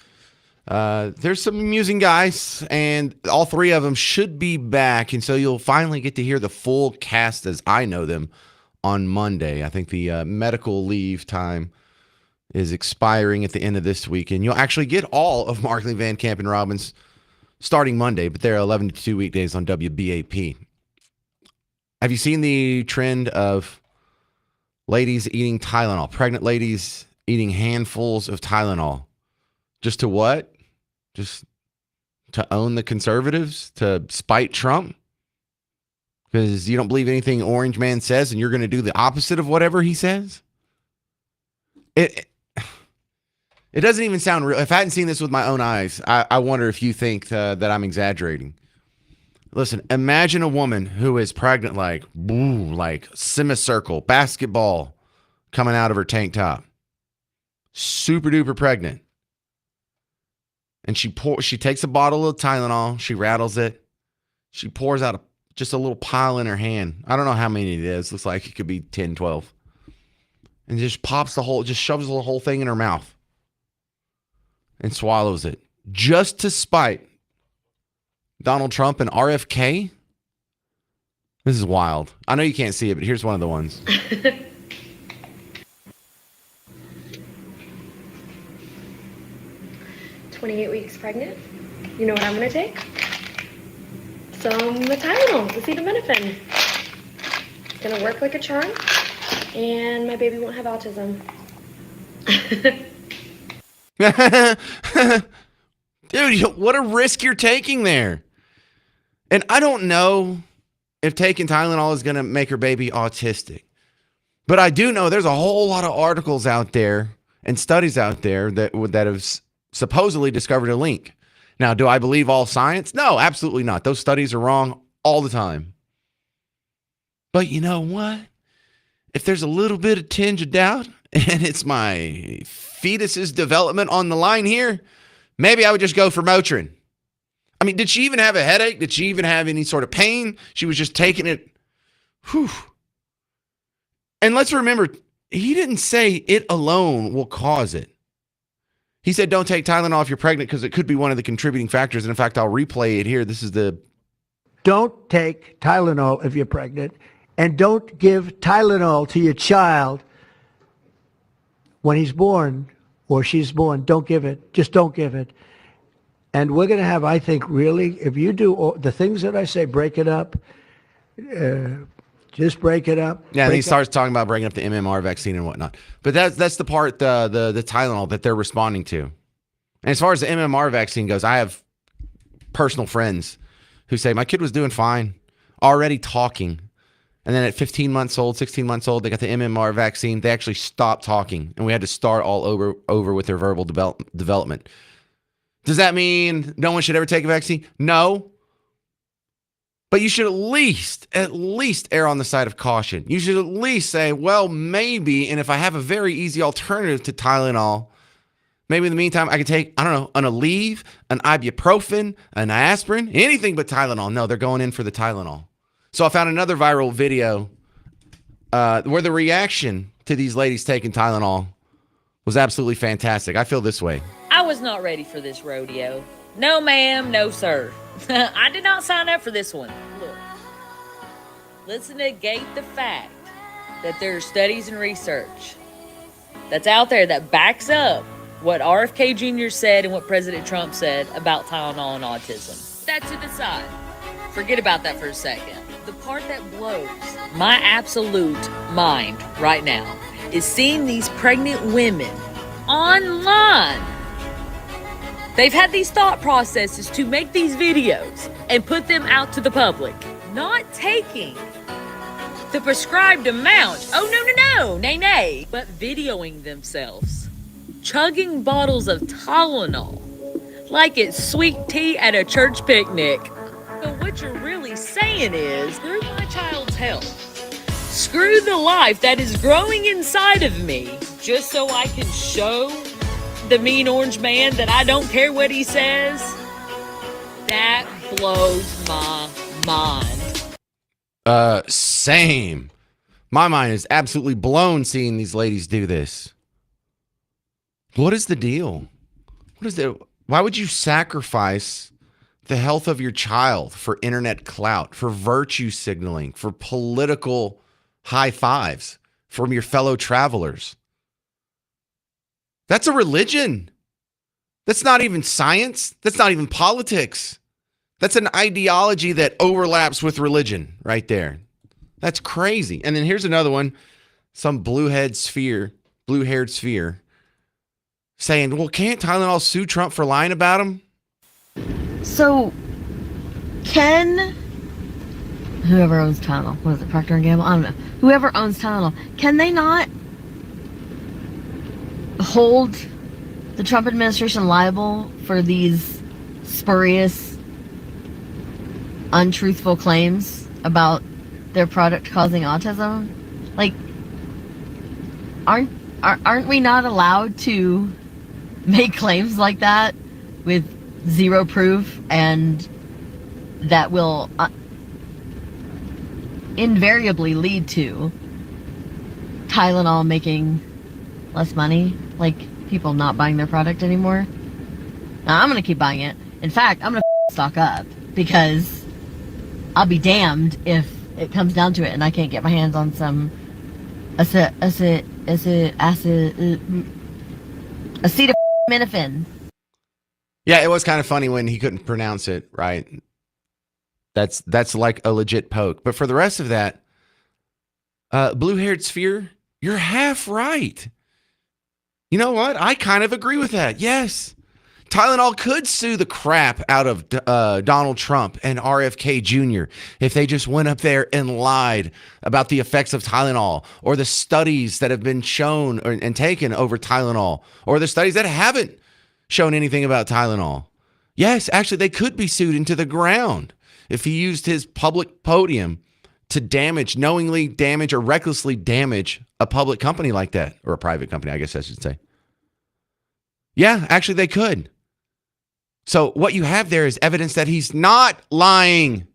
There's some amusing guys, and all three of them should be back, and so you'll finally get to hear the full cast as I know them on Monday. I think the medical leave time is expiring at the end of this week, and you'll actually get all of Markley, Van Camp, and Robbins starting Monday, but they're 11 to 2 weekdays on WBAP. Have you seen the trend of ladies eating Tylenol, pregnant ladies eating handfuls of Tylenol? Just to what? Just to own the conservatives? To spite Trump? Because you don't believe anything Orange Man says and you're going to do the opposite of whatever he says? It doesn't even sound real. If I hadn't seen this with my own eyes, I wonder if you think that I'm exaggerating. Listen, imagine a woman who is pregnant like semicircle, basketball coming out of her tank top. Super duper pregnant. And she takes a bottle of Tylenol, she rattles it. She pours out just a little pile in her hand. I don't know how many it is. Looks like it could be 10, 12. And just shoves the whole thing in her mouth. And swallows it. Just to spite Donald Trump and RFK? This is wild. I know you can't see it, but here's one of the ones. 28 weeks pregnant. You know what I'm gonna take? Some Tylenol, acetaminophen. It's gonna work like a charm, and my baby won't have autism. Dude, what a risk you're taking there. And I don't know if taking Tylenol is going to make her baby autistic. But I do know there's a whole lot of articles out there and studies out there that have supposedly discovered a link. Now, do I believe all science? No, absolutely not. Those studies are wrong all the time. But you know what? If there's a little bit of tinge of doubt and it's my fetus's development on the line here, maybe I would just go for Motrin. I mean, did she even have a headache? Did she even have any sort of pain? She was just taking it. Whew. And let's remember, he didn't say it alone will cause it. He said, don't take Tylenol if you're pregnant because it could be one of the contributing factors. And in fact, I'll replay it here. This is the... Don't take Tylenol if you're pregnant. And don't give Tylenol to your child when he's born or she's born. Don't give it. Just don't give it. And we're going to have, I think, really, if you do all the things that I say, break it up, just break it up. Yeah, and he starts talking about breaking up the MMR vaccine and whatnot. But that's the part, the Tylenol that they're responding to. And as far as the MMR vaccine goes, I have personal friends who say, my kid was doing fine, already talking. And then at 15 months old, 16 months old, they got the MMR vaccine. They actually stopped talking, and we had to start all over with their verbal development. Does that mean no one should ever take a vaccine? No. But you should at least err on the side of caution. You should at least say, well, maybe, and if I have a very easy alternative to Tylenol, maybe in the meantime I could take, I don't know, an Aleve, an ibuprofen, an aspirin, anything but Tylenol. No, they're going in for the Tylenol. So I found another viral video where the reaction to these ladies taking Tylenol was absolutely fantastic. I feel this way. I was not ready for this rodeo. No, ma'am, no, sir. I did not sign up for this one. Look, let's negate the fact that there are studies and research that's out there that backs up what RFK Jr. said and what President Trump said about Tylenol and autism. That to the side. Forget about that for a second. The part that blows my absolute mind right now is seeing these pregnant women online. They've had these thought processes to make these videos and put them out to the public, not taking the prescribed amount. Oh, no, nay, but videoing themselves, chugging bottles of Tylenol like it's sweet tea at a church picnic. So what you're really saying is, screw my child's health. Screw the life that is growing inside of me just so I can show the mean orange man that I don't care what he says. That blows my mind. Same. My mind is absolutely blown seeing these ladies do this. What is the deal? Why would you sacrifice the health of your child for internet clout, for virtue signaling, for political high fives from your fellow travelers? That's a religion. That's not even science. That's not even politics. That's an ideology that overlaps with religion right there. That's crazy. And then here's another one. Some blue-haired sphere saying, well, can't Tylenol sue Trump for lying about him? So, can whoever owns Tylenol, what is it, Procter & Gamble? I don't know. Whoever owns Tylenol, can they not hold the Trump administration liable for these spurious, untruthful claims about their product causing autism? Like, aren't we not allowed to make claims like that with zero proof, and that will invariably lead to Tylenol making less money, like people not buying their product anymore? Now, I'm gonna keep buying it. In fact, I'm gonna stock up, because I'll be damned if it comes down to it and I can't get my hands on some acetaminophen. Yeah, it was kind of funny when he couldn't pronounce it right. That's like a legit poke. But for the rest of that, blue-haired sphere, you're half right. You know what? I kind of agree with that. Yes. Tylenol could sue the crap out of Donald Trump and RFK Jr. if they just went up there and lied about the effects of Tylenol, or the studies that have been shown and taken over Tylenol, or the studies that haven't shown anything about Tylenol. Yes, actually, they could be sued into the ground if he used his public podium to knowingly damage or recklessly damage a public company like that, or a private company, I guess I should say. Yeah, actually, they could. So what you have there is evidence that he's not lying.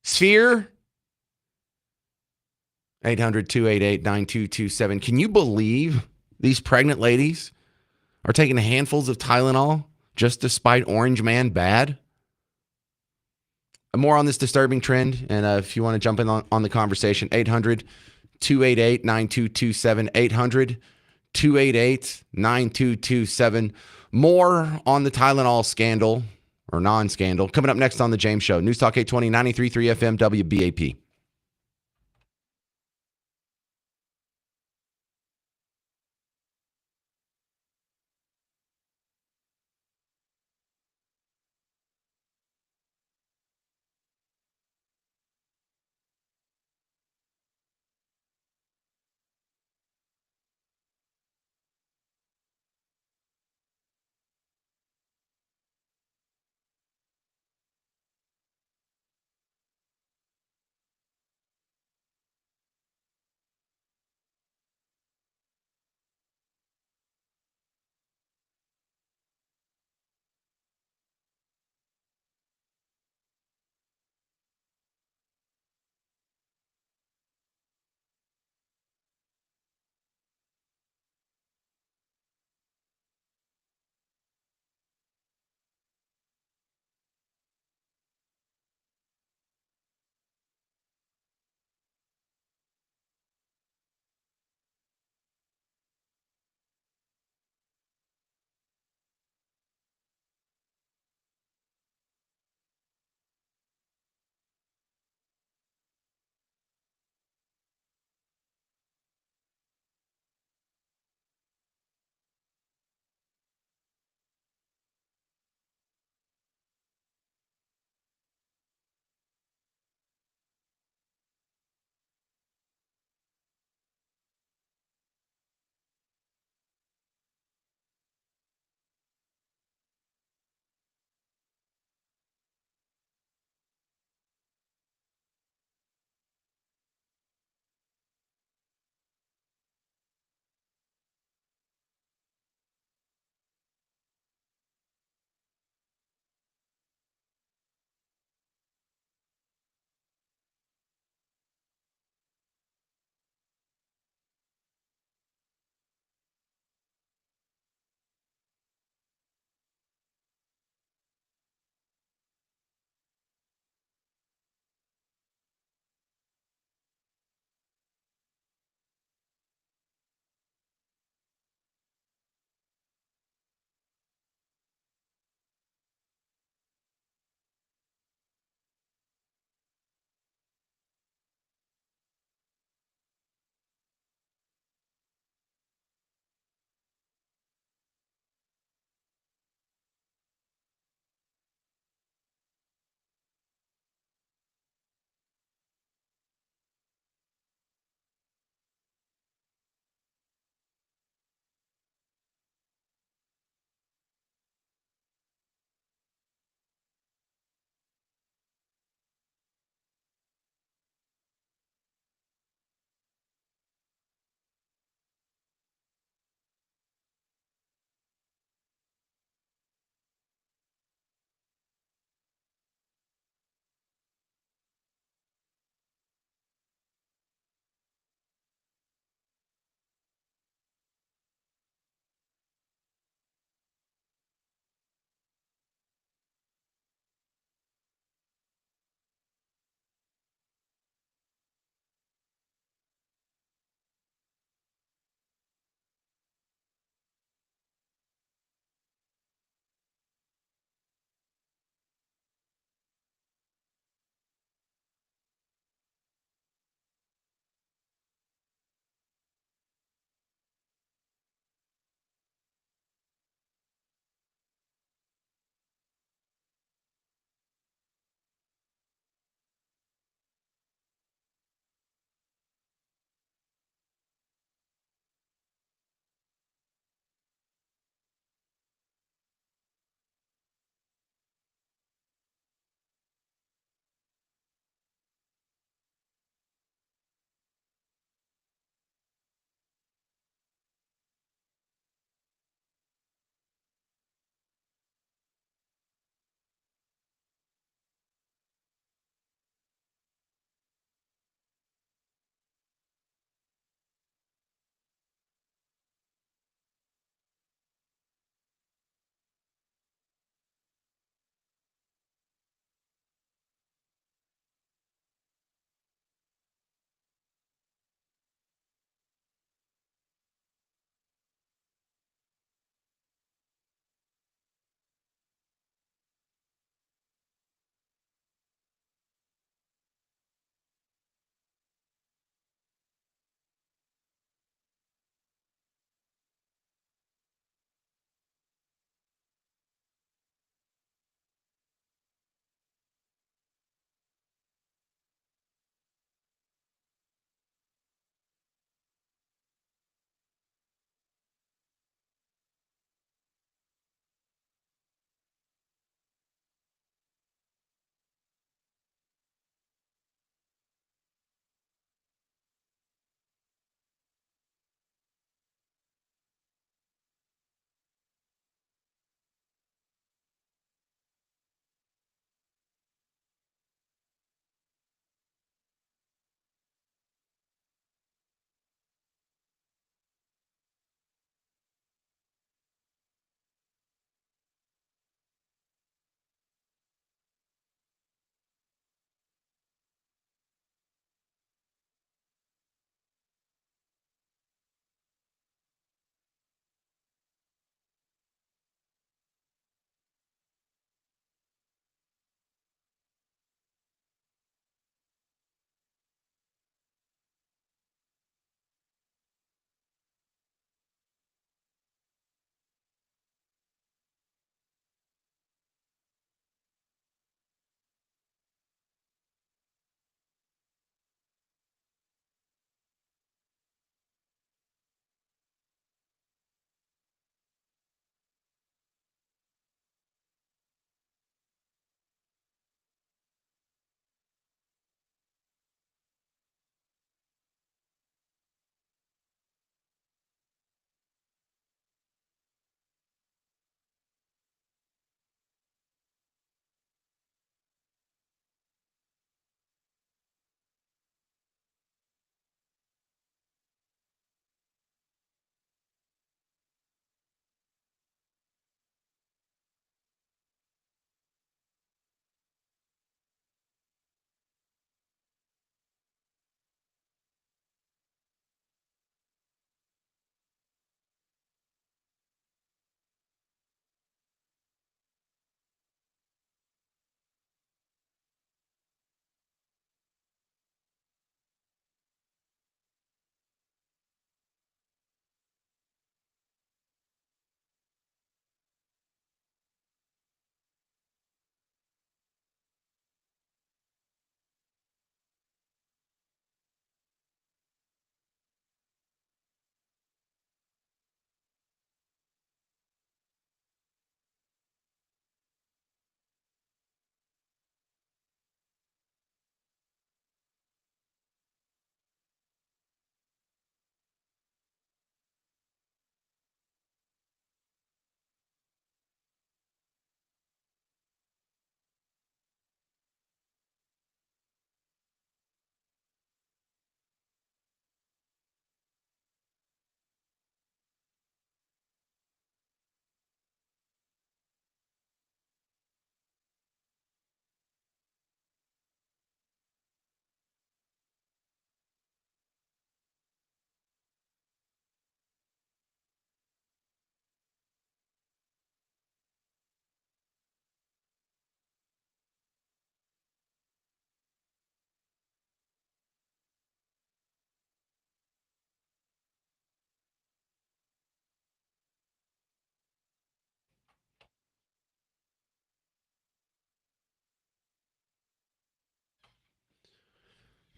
Sphere? 800-288-9227. Can you believe these pregnant ladies are taking handfuls of Tylenol just to spite Orange Man bad? More on this disturbing trend, and if you want to jump in on the conversation, 800-288-9227, 800-288-9227. More on the Tylenol scandal, or non-scandal, coming up next on The James Show. News Talk 820, 93.3 FM, WBAP.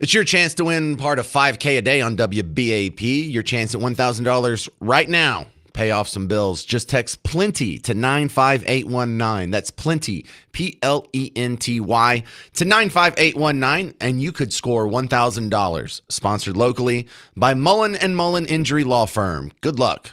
It's your chance to win part of 5K a day on WBAP. Your chance at $1,000 right now. Pay off some bills. Just text PLENTY to 95819. That's PLENTY, PLENTY, to 95819, and you could score $1,000. Sponsored locally by Mullen & Mullen Injury Law Firm. Good luck.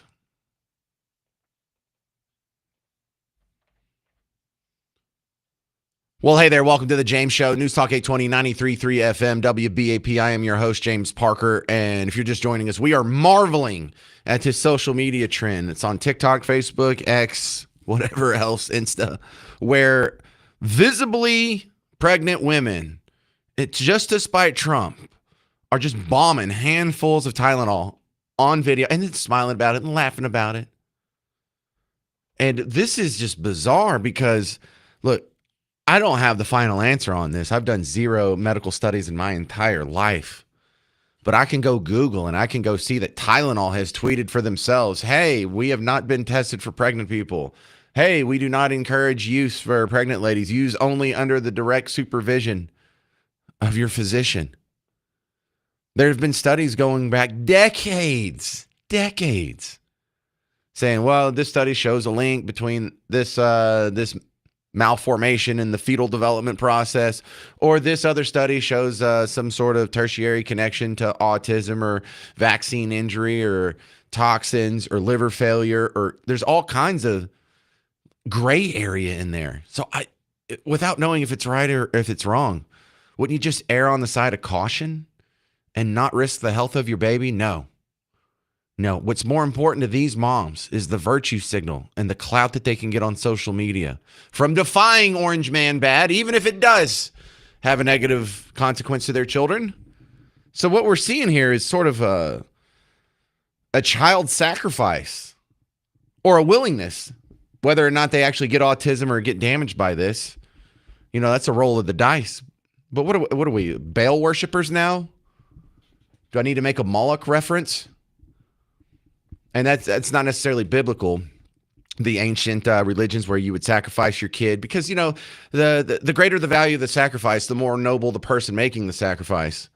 Well, hey there. Welcome to the James Show. News Talk 820, 93.3 FM, WBAP. I am your host, James Parker. And if you're just joining us, we are marveling at his social media trend. It's on TikTok, Facebook, X, whatever else, Insta, where visibly pregnant women, it's just despite Trump, are just bombing handfuls of Tylenol on video and then smiling about it and laughing about it. And this is just bizarre because, look, I don't have the final answer on this. I've done 0 medical studies in my entire life. But I can go Google and I can go see that Tylenol has tweeted for themselves, hey, we have not been tested for pregnant people. Hey, we do not encourage use for pregnant ladies. Use only under the direct supervision of your physician. There have been studies going back decades, saying, well, this study shows a link between this malformation in the fetal development process, or this other study shows some sort of tertiary connection to autism or vaccine injury or toxins or liver failure, or there's all kinds of gray area in there. So without knowing if it's right or if it's wrong, wouldn't you just err on the side of caution and not risk the health of your baby? No. What's more important to these moms is the virtue signal and the clout that they can get on social media from defying Orange Man bad, even if it does have a negative consequence to their children. So what we're seeing here is sort of a child sacrifice or a willingness, whether or not they actually get autism or get damaged by this. That's a roll of the dice. But what are we, Baal worshipers now? Do I need to make a Moloch reference? And that's not necessarily biblical. The ancient religions where you would sacrifice your kid because, the greater the value of the sacrifice, the more noble the person making the sacrifice.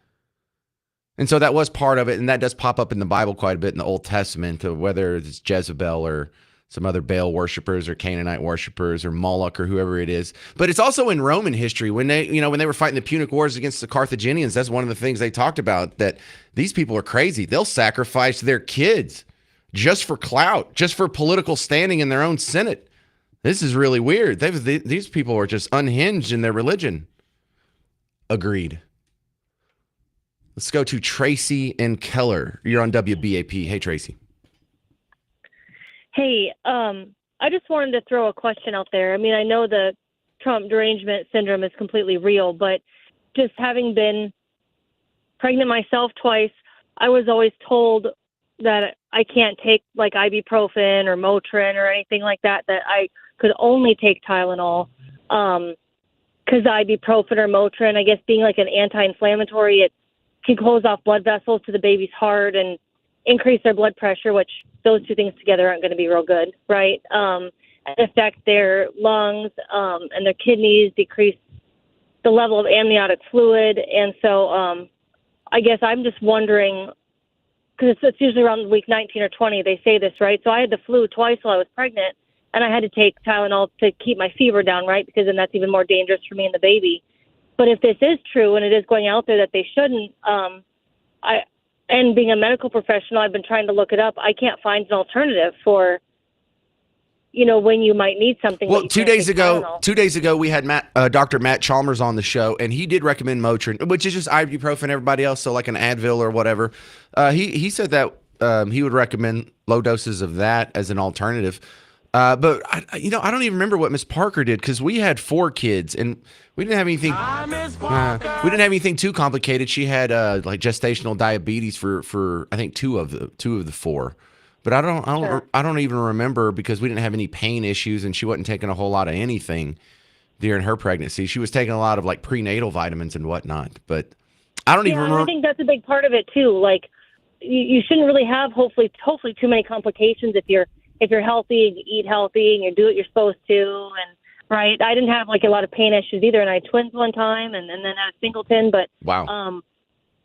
And so that was part of it. And that does pop up in the Bible quite a bit in the Old Testament, whether it's Jezebel or some other Baal worshipers or Canaanite worshipers or Moloch or whoever it is. But it's also in Roman history when they were fighting the Punic Wars against the Carthaginians. That's one of the things they talked about, that these people are crazy. They'll sacrifice their kids just for clout, just for political standing in their own Senate. This is really weird. These people are just unhinged in their religion. Agreed. Let's go to Tracy and Keller. You're on WBAP. Hey, Tracy. Hey, I just wanted to throw a question out there. I mean, I know the Trump derangement syndrome is completely real, but just having been pregnant myself twice, I was always told that I can't take like ibuprofen or Motrin or anything like that, that I could only take Tylenol. Because ibuprofen or Motrin, I guess being like an anti-inflammatory, it can close off blood vessels to the baby's heart and increase their blood pressure, which those two things together aren't going to be real good, right? And affect their lungs and their kidneys, decrease the level of amniotic fluid. And so I guess I'm just wondering, because it's usually around week 19 or 20, they say this, right? So I had the flu twice while I was pregnant, and I had to take Tylenol to keep my fever down, right? Because then that's even more dangerous for me and the baby. But if this is true, and it is going out there that they shouldn't, and being a medical professional, I've been trying to look it up. I can't find an alternative for, when you might need something. Well, 2 days ago, we had Dr. Matt Chalmers on the show, and he did recommend Motrin, which is just ibuprofen. Everybody else, so like an Advil or whatever. He said that he would recommend low doses of that as an alternative. But I don't even remember what Miss Parker did, because we had 4 kids and we didn't have anything. We didn't have anything too complicated. She had like gestational diabetes for I think two of the 4. But I don't even remember, because we didn't have any pain issues and she wasn't taking a whole lot of anything during her pregnancy. She was taking a lot of like prenatal vitamins and whatnot. But I don't even remember. I think that's a big part of it too. Like you shouldn't really have hopefully too many complications if you're healthy and you eat healthy and you do what you're supposed to. And right, I didn't have like a lot of pain issues either, and I had twins one time and then had a singleton. But wow.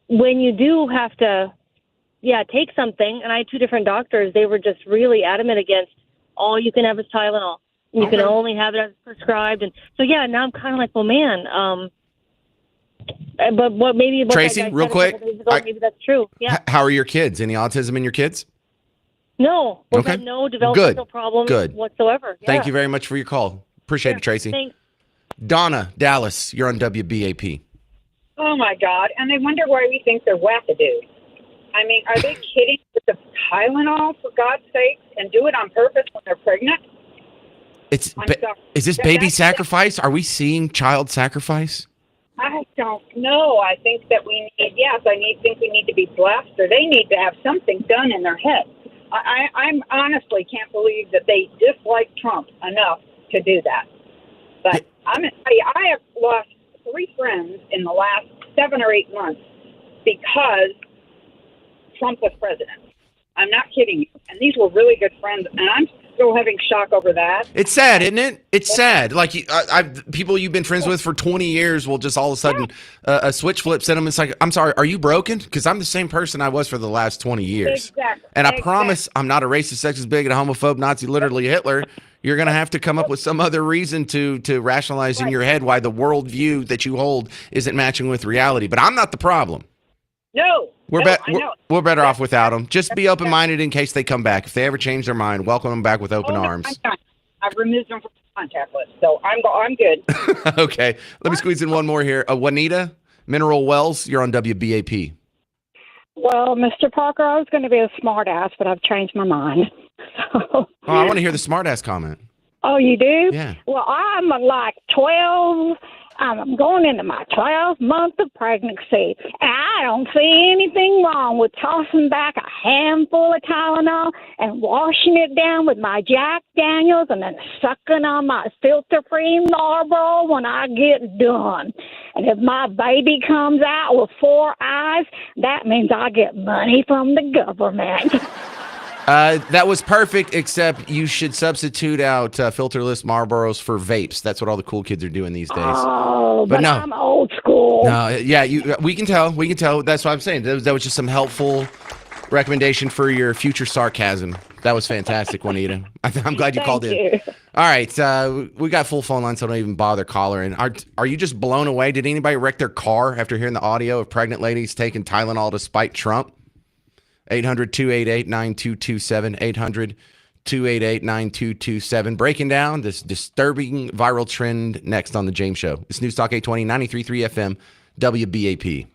when you do have to, take something, and I had two different doctors, they were just really adamant against all you can have is Tylenol. You can only have it as prescribed. And so, now I'm kind of like, well, man, but maybe what Tracy, that guy real said a quick, couple days ago, maybe that's true. Yeah. How are your kids? Any autism in your kids? No. We've Okay. had no developmental problems whatsoever. Yeah. Thank you very much for your call. Appreciate it, Tracy. Thanks. Donna, Dallas, you're on WBAP. Oh, my God. And they wonder why we think they're wackadoos. I mean, are they kidding with the Tylenol, for God's sake, and do it on purpose when they're pregnant? Is this baby sacrifice? Are we seeing child sacrifice? I don't know. I think that we need, think we need to be blessed, or they need to have something done in their head. I'm honestly can't believe that they dislike Trump enough to do that. But I'm going to tell you, I have lost 3 friends in the last 7 or 8 months because Trump was president. I'm not kidding you. And these were really good friends, and I'm still having shock over that. It's sad, isn't it? It's sad. Like people you've been friends with for 20 years will just all of a sudden a switch flips in them. It's like, I'm sorry, are you broken? Because I'm the same person I was for the last 20 years. Exactly. And I promise I'm not a racist, sexist, bigot, a homophobe, Nazi, literally Hitler. You're going to have to come up with some other reason to rationalize in your head why the worldview that you hold isn't matching with reality. But I'm not the problem. No. We're better off without them. Just be open-minded in case they come back. If they ever change their mind, welcome them back with open arms. I've removed them from the contact list, so I'm good. Okay. Let me squeeze in one more here. Juanita, Mineral Wells, you're on WBAP. Well, Mr. Parker, I was going to be a smart ass, but I've changed my mind. I want to hear the smart ass comment. Oh, you do? Yeah. Well, I'm like 12. I'm going into my 12th month of pregnancy, and I don't see anything wrong with tossing back a handful of Tylenol and washing it down with my Jack Daniels and then sucking on my filter-free Marlboro when I get done. And if my baby comes out with 4 eyes, that means I get money from the government. That was perfect, except you should substitute out filterless Marlboros for vapes. That's what all the cool kids are doing these days. Oh, but no. I'm old school. No, yeah, we can tell. We can tell. That's what I'm saying. That was just some helpful recommendation for your future sarcasm. That was fantastic, Juanita. I'm glad you called in. All right, we got full phone lines, so don't even bother calling. Are you just blown away? Did anybody wreck their car after hearing the audio of pregnant ladies taking Tylenol to spite Trump? 800-288-9227, 800-288-9227. Breaking down this disturbing viral trend next on The James Show. It's News Talk 820, 93.3 FM, WBAP.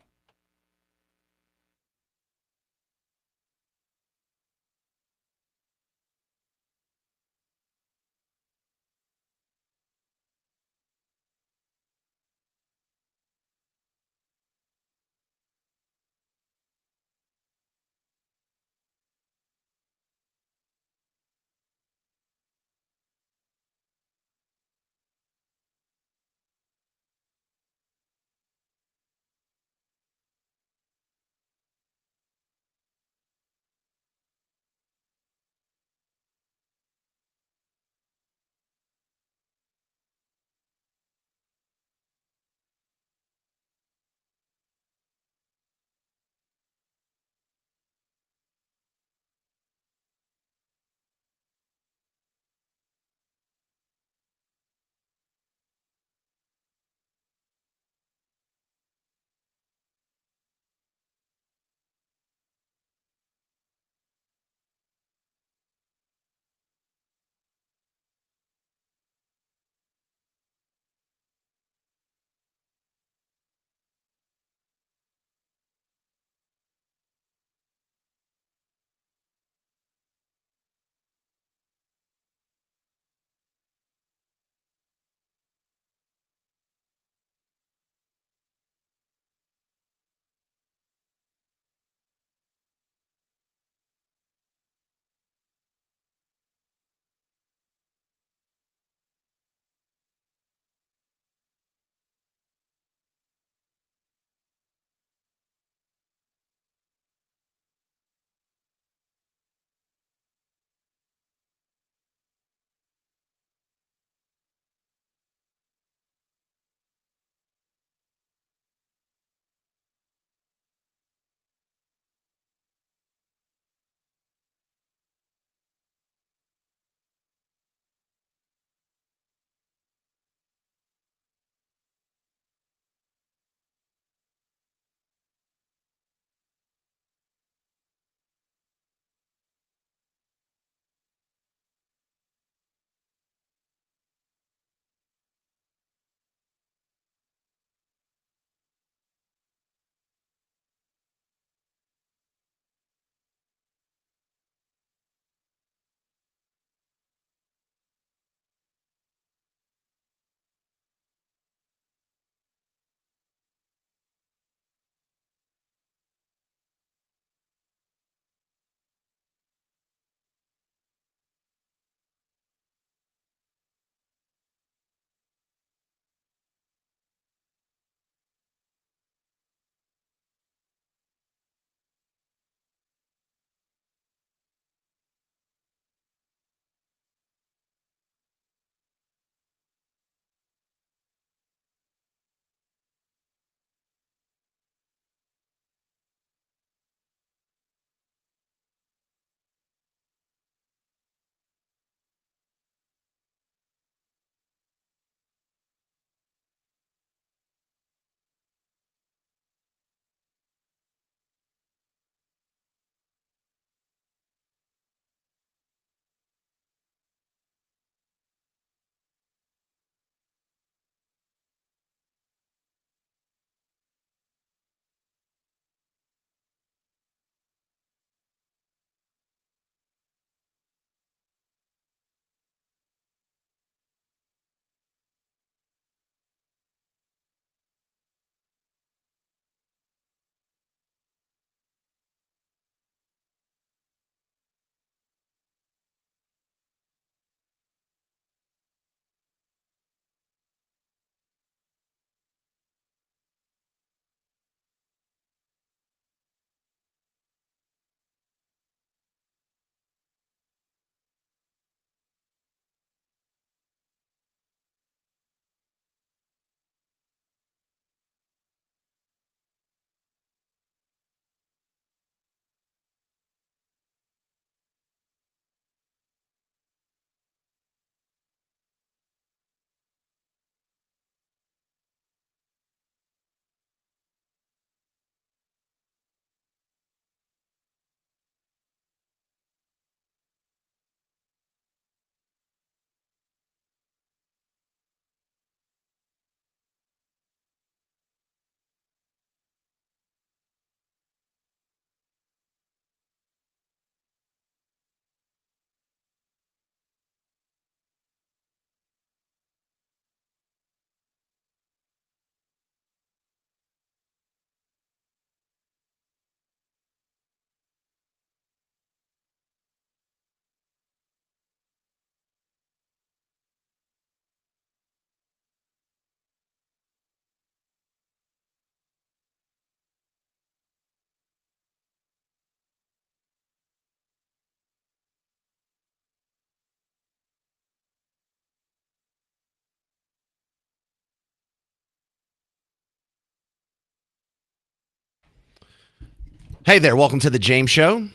Hey there, welcome to the James Show.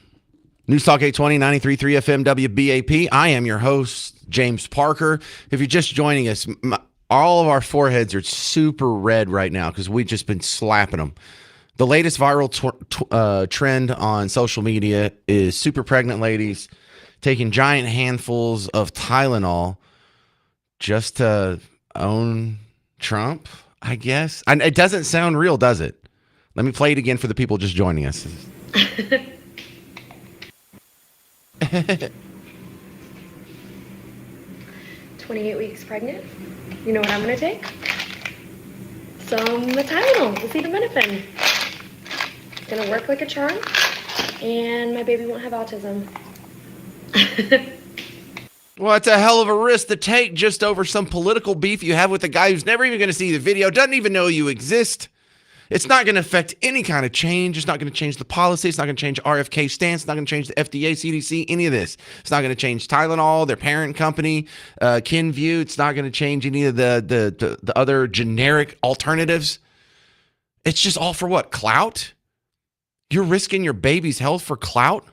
News Talk 820, 93.3 FM WBAP. I am your host, James Parker. If you're just joining us, all of our foreheads are super red right now because we've just been slapping them. The latest viral trend on social media is super pregnant ladies taking giant handfuls of Tylenol just to own Trump, I guess. And it doesn't sound real, does it? Let me play it again for the people just joining us. 28 weeks pregnant. You know what I'm gonna take? Some Tylenol, acetaminophen. It's gonna work like a charm, and my baby won't have autism. Well, it's a hell of a risk to take just over some political beef you have with a guy who's never even going to see the video, doesn't even know you exist. It's not going to affect any kind of change. It's not going to change the policy. It's not going to change RFK stance. It's not going to change the FDA, CDC, any of this. It's not going to change Tylenol, their parent company, Kenvue. It's not going to change any of the other generic alternatives. It's just all for what? Clout? You're risking your baby's health for clout?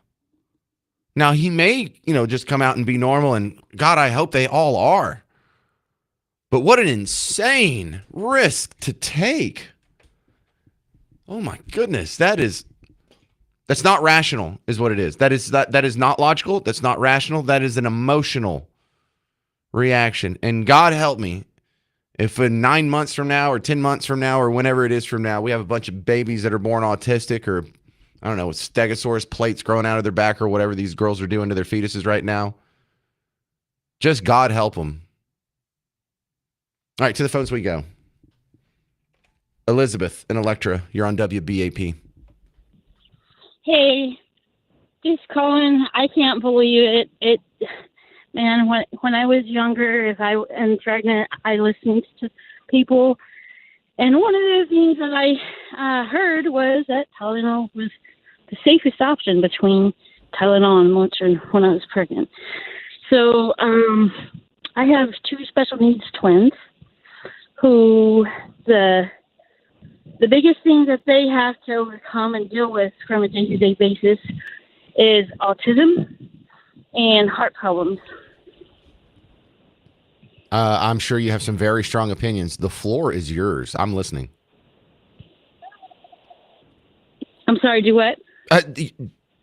Now, he may, just come out and be normal, and God, I hope they all are. But what an insane risk to take. Oh my goodness, that's not rational, is what it is. That is not logical. That's not rational. That is an emotional reaction. And God help me if in 9 months from now or 10 months from now or whenever it is from now, we have a bunch of babies that are born autistic or, I don't know, with stegosaurus plates growing out of their back or whatever these girls are doing to their fetuses right now. Just God help them. All right, to the phones we go. Elizabeth and Electra, you're on WBAP. Hey, just calling. I can't believe it. Man, when I was younger, if I am pregnant, I listened to people, and one of the things that I heard was that Tylenol was the safest option between Tylenol and Motrin when I was pregnant. So I have two special needs twins who the biggest thing that they have to overcome and deal with from a day-to-day basis is autism and heart problems. I'm sure you have some very strong opinions. The floor is yours. I'm listening. I'm sorry, do what?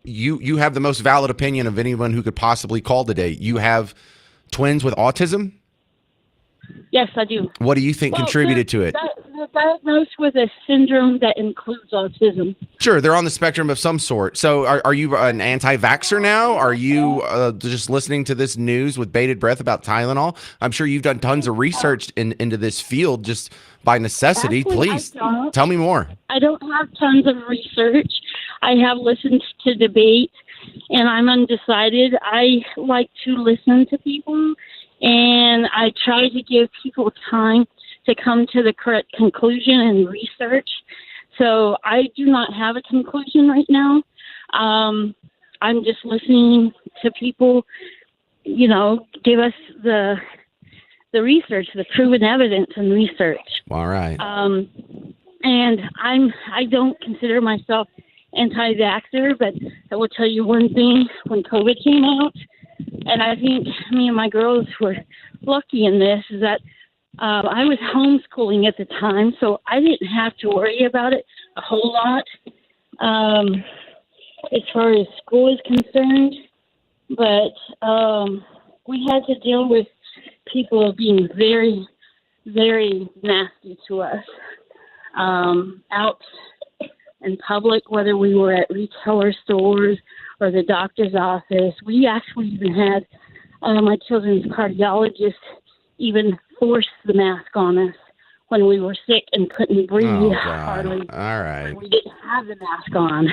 You have the most valid opinion of anyone who could possibly call today. You have twins with autism? Yes, I do. What do you think contributed to it? They're diagnosed with a syndrome that includes autism. Sure, they're on the spectrum of some sort. So are you an anti-vaxxer now? Are you just listening to this news with bated breath about Tylenol? I'm sure you've done tons of research into this field just by necessity. Actually, please, tell me more. I don't have tons of research. I have listened to debate, and I'm undecided. I like to listen to people, and I try to give people time to come to the correct conclusion and research. So I do not have a conclusion right now. I'm just listening to people, give us the research, the proven evidence and research. All right. And I don't consider myself anti-vaxxer, but I will tell you one thing: when COVID came out, and I think me and my girls were lucky in this, is that I was homeschooling at the time, so I didn't have to worry about it a whole lot as far as school is concerned. But we had to deal with people being very, very nasty to us out in public, whether we were at retailer stores or the doctor's office. We actually even had my children's cardiologist even force the mask on us when we were sick and couldn't breathe hardly. All right. We didn't have the mask on.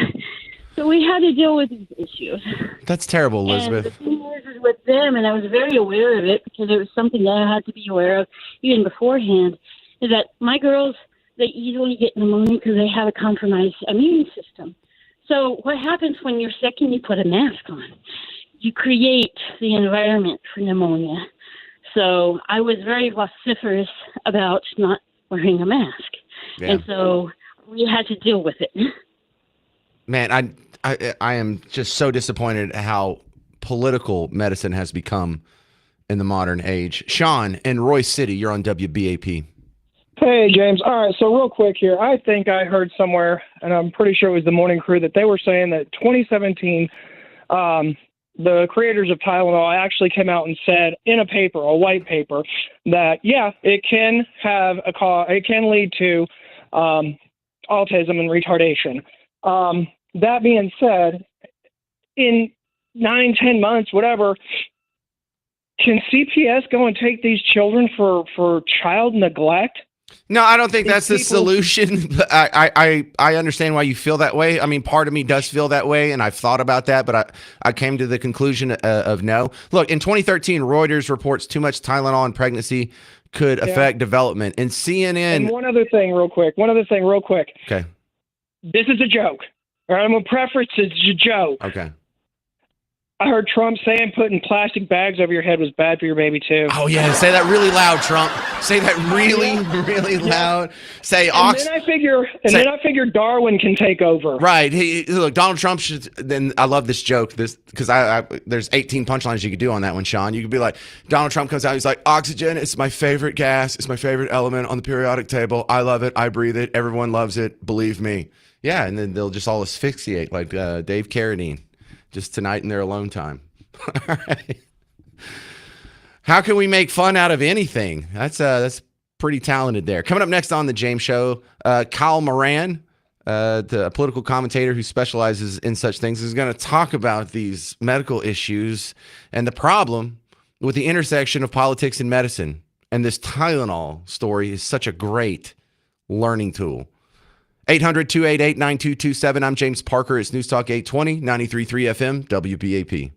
So we had to deal with these issues. That's terrible, Elizabeth. And the thing is with them, and I was very aware of it because it was something that I had to be aware of even beforehand, is that my girls, they easily get pneumonia because they have a compromised immune system. So what happens when you're sick and you put a mask on? You create the environment for pneumonia. So I was very vociferous about not wearing a mask. Yeah. And so we had to deal with it. Man, I am just so disappointed at how political medicine has become in the modern age. Sean in Royce City, you're on WBAP. Hey, James. All right, so real quick here. I think I heard somewhere, and I'm pretty sure it was the morning crew, that they were saying that 2017, the creators of Tylenol actually came out and said in a paper, a white paper, that, yeah, it can have it can lead to autism and retardation. That being said, in 9, 10 months, whatever, can CPS go and take these children for child neglect? No, I don't think that's the solution. I understand why you feel that way. I mean, part of me does feel that way, and I've thought about that, but I came to the conclusion of no. Look, in 2013, Reuters reports too much Tylenol in pregnancy could affect development. And CNN. And one other thing, real quick. Okay. This is a joke. All right, I'm going to preface it's a joke. Okay. I heard Trump saying putting plastic bags over your head was bad for your baby, too. Oh, yeah. Say that really loud, Trump. Say that really, really loud. Say Then I figure Darwin can take over. Right. Look, Donald Trump should. Then I love this joke. Because there's 18 punchlines you could do on that one, Sean. You could be like, Donald Trump comes out. He's like, oxygen. It's my favorite gas. It's my favorite element on the periodic table. I love it. I breathe it. Everyone loves it. Believe me. Yeah. And then they'll just all asphyxiate like Dave Carradine. Just tonight in their alone time. All right. How can we make fun out of anything? That's pretty talented there. Coming up next on the James Show, Kyle Moran, the political commentator who specializes in such things, is going to talk about these medical issues and the problem with the intersection of politics and medicine. And this Tylenol story is such a great learning tool. 800-288-9227. I'm James Parker. It's News Talk 820, 93.3 FM, WBAP.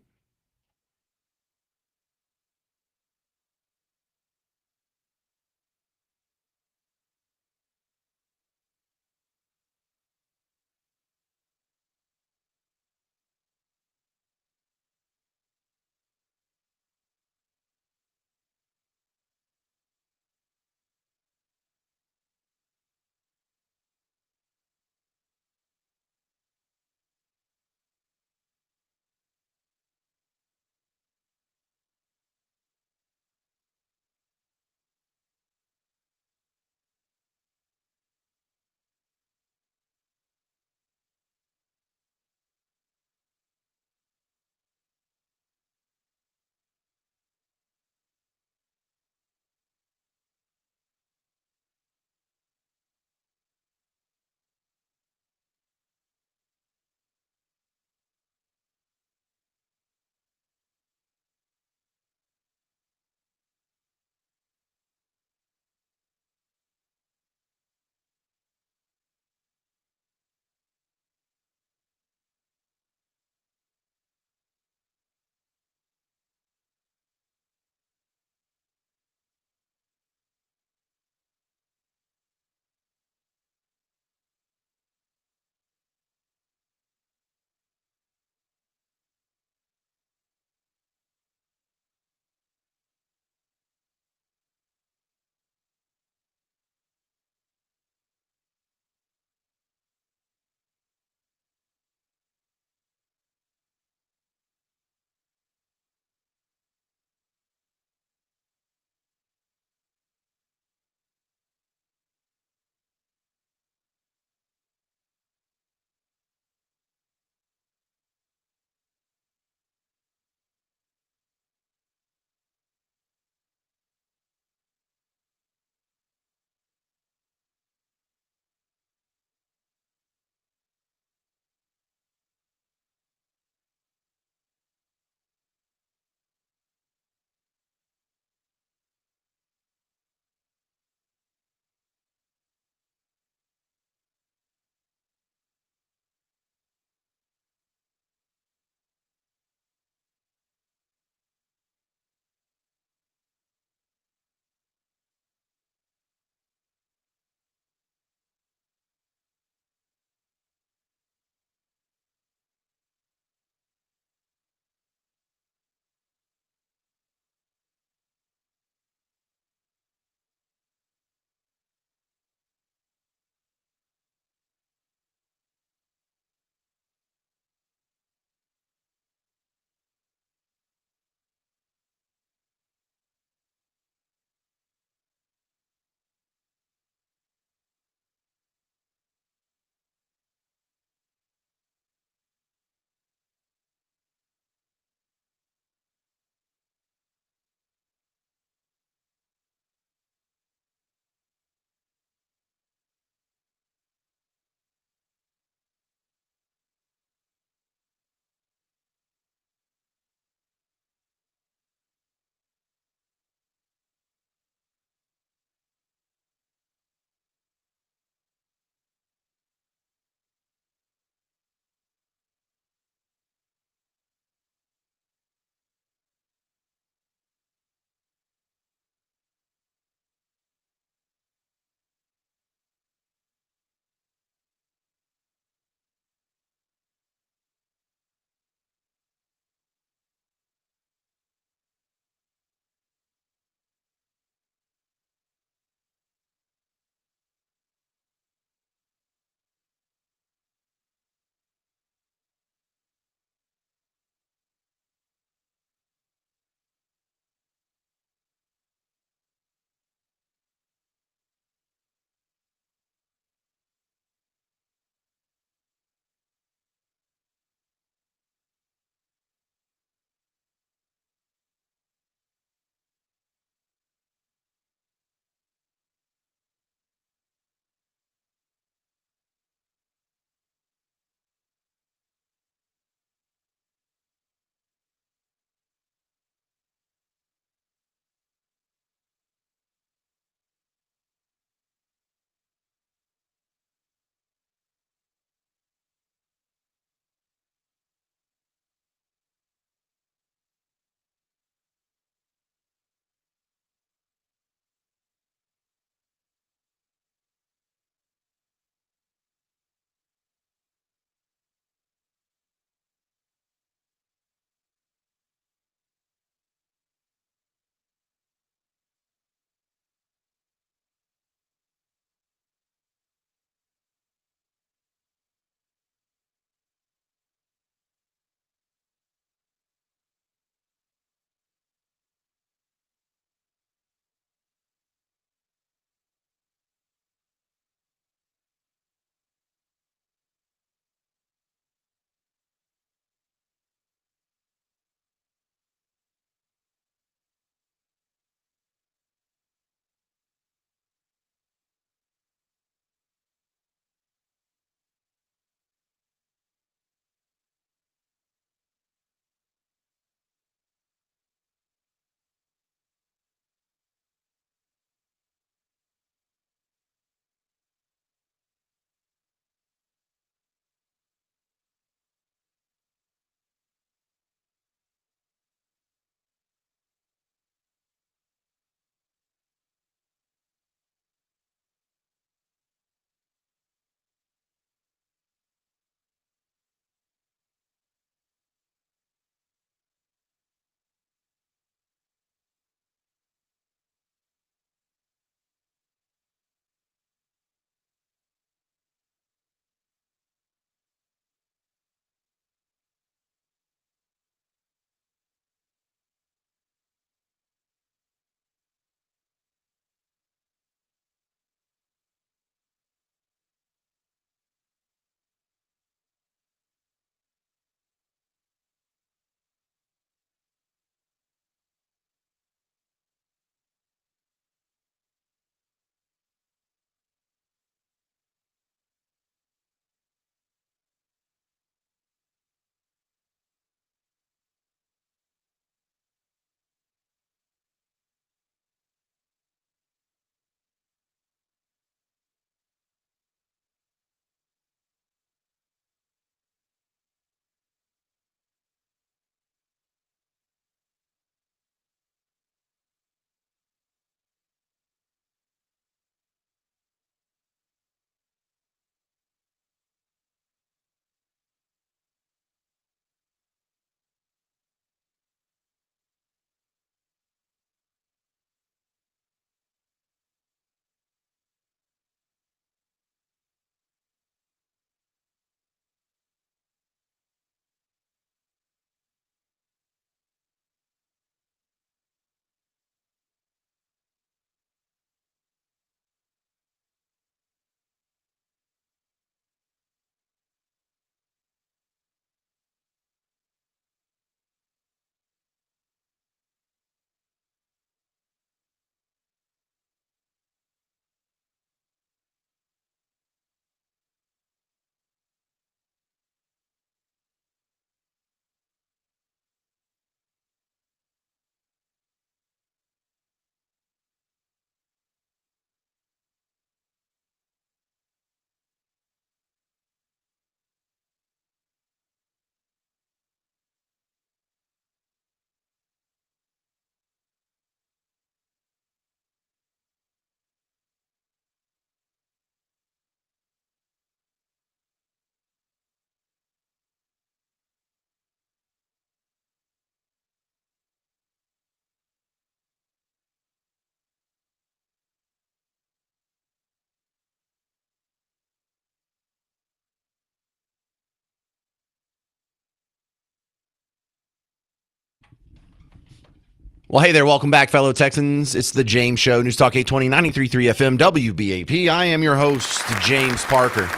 Well, hey there. Welcome back, fellow Texans. It's the James Show, News Talk 820, 93.3 FM, WBAP. I am your host, James Parker.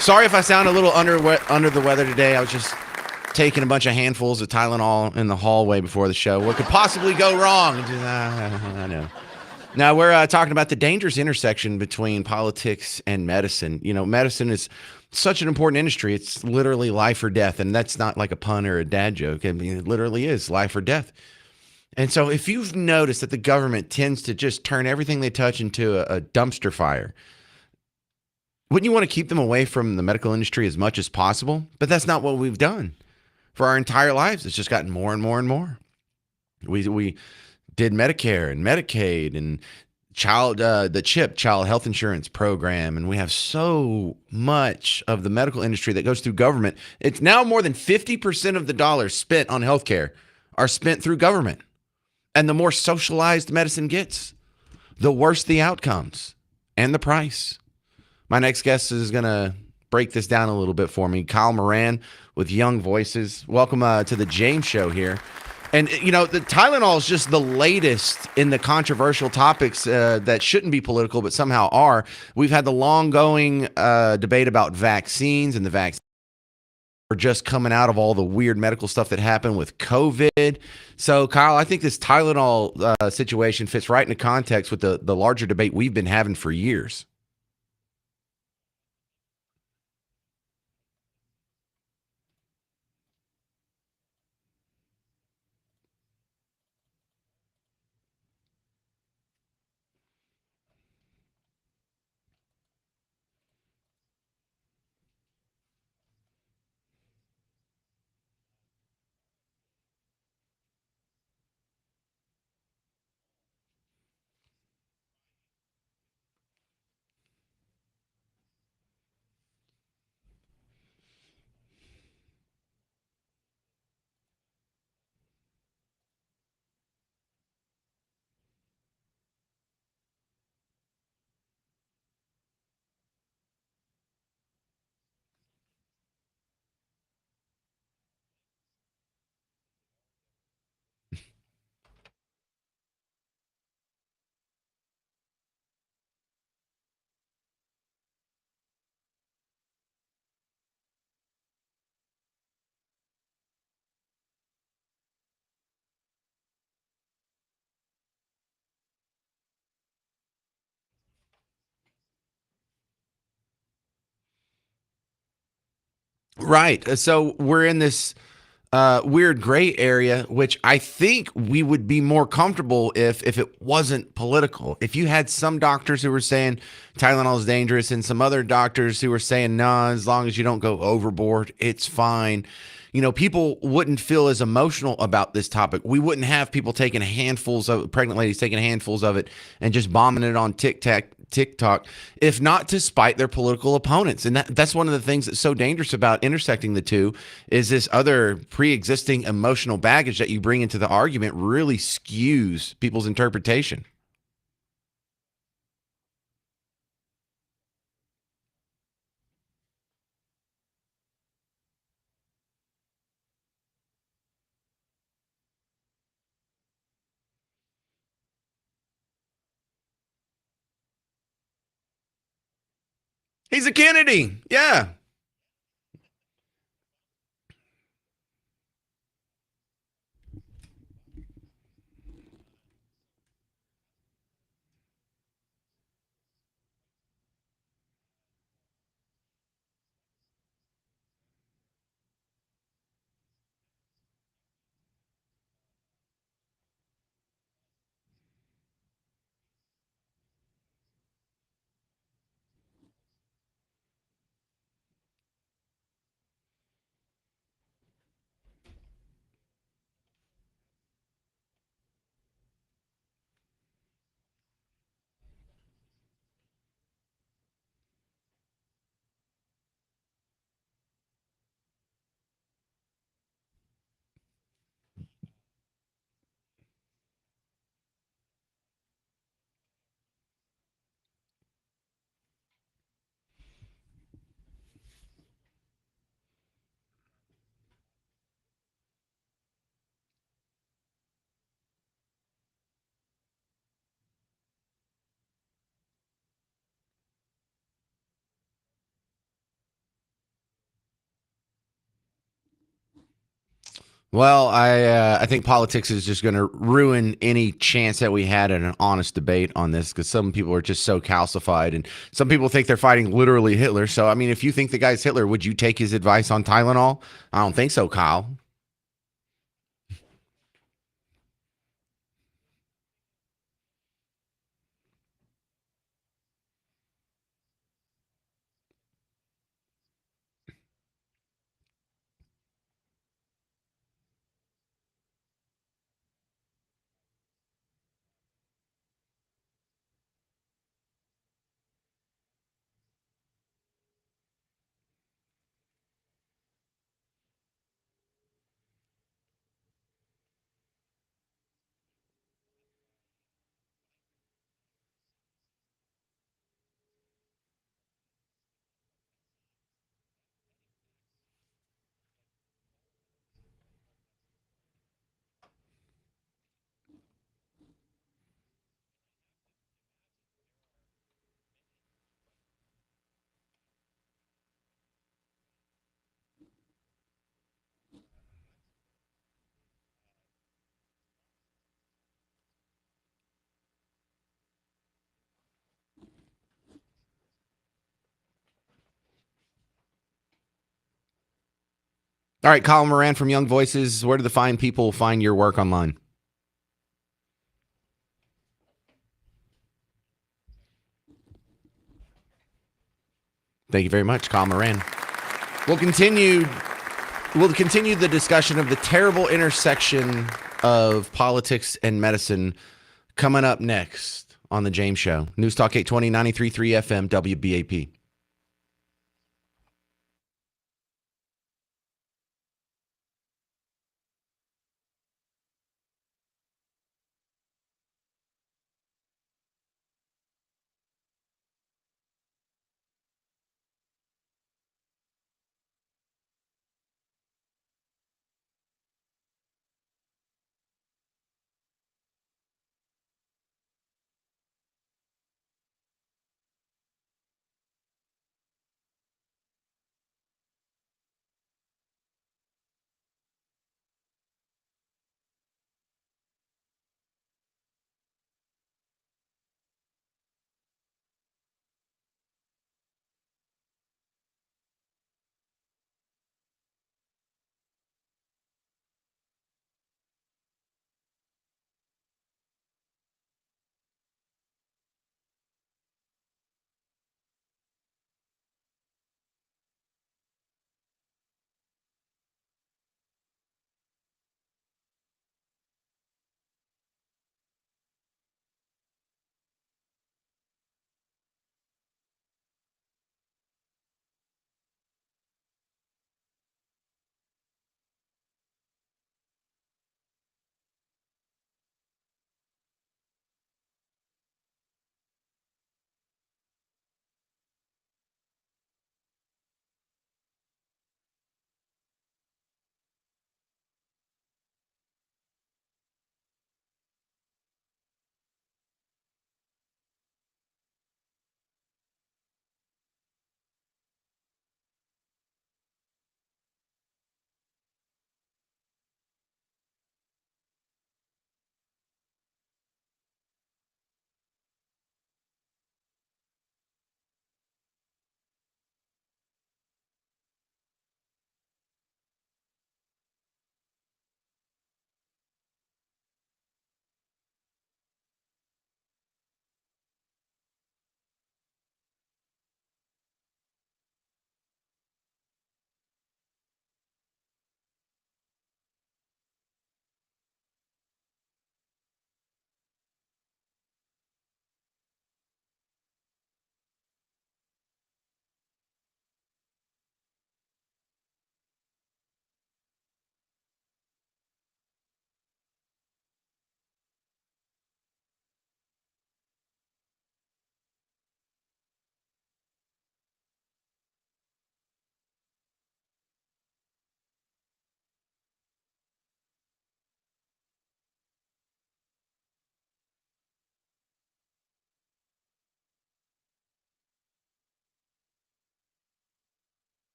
Sorry if I sound a little under the weather today. I was just taking a bunch of handfuls of Tylenol in the hallway before the show. What could possibly go wrong? I know. Now, we're talking about the dangerous intersection between politics and medicine. You know, medicine is such an important industry. It's literally life or death. And that's not like a pun or a dad joke. I mean, it literally is life or death. And so if you've noticed that the government tends to just turn everything they touch into a dumpster fire, wouldn't you want to keep them away from the medical industry as much as possible? But that's not what we've done for our entire lives. It's just gotten more and more and more. We did Medicare and Medicaid and the CHIP, Child Health Insurance Program, and we have so much of the medical industry that goes through government. It's now more than 50% of the dollars spent on healthcare are spent through government. And the more socialized medicine gets, the worse the outcomes and the price. My next guest is going to break this down a little bit for me. Kyle Moran with Young Voices. Welcome to the James Show here. And, you know, the Tylenol is just the latest in the controversial topics that shouldn't be political, but somehow are. We've had the long-going debate about vaccines and the vaccine. We're just coming out of all the weird medical stuff that happened with COVID. So, Kyle, I think this Tylenol situation fits right into context with the larger debate we've been having for years. Right. So we're in this weird gray area, which I think we would be more comfortable if it wasn't political. If you had some doctors who were saying Tylenol is dangerous and some other doctors who were saying, nah, as long as you don't go overboard, it's fine. You know, people wouldn't feel as emotional about this topic. We wouldn't have people taking handfuls of pregnant ladies taking handfuls of it and just bombing it on TikTok, if not to spite their political opponents. And that's one of the things that's so dangerous about intersecting the two is this other pre-existing emotional baggage that you bring into the argument really skews people's interpretation. He's a Kennedy. Yeah. Well, I think politics is just going to ruin any chance that we had at an honest debate on this because some people are just so calcified, and some people think they're fighting literally Hitler. So, I mean, if you think the guy's Hitler, would you take his advice on Tylenol? I don't think so, Kyle. All right, Colin Moran from Young Voices. Where do the fine people find your work online? Thank you very much, Colin Moran. We'll continue the discussion of the terrible intersection of politics and medicine coming up next on the James Show. News Talk 820, 93.3 FM, WBAP.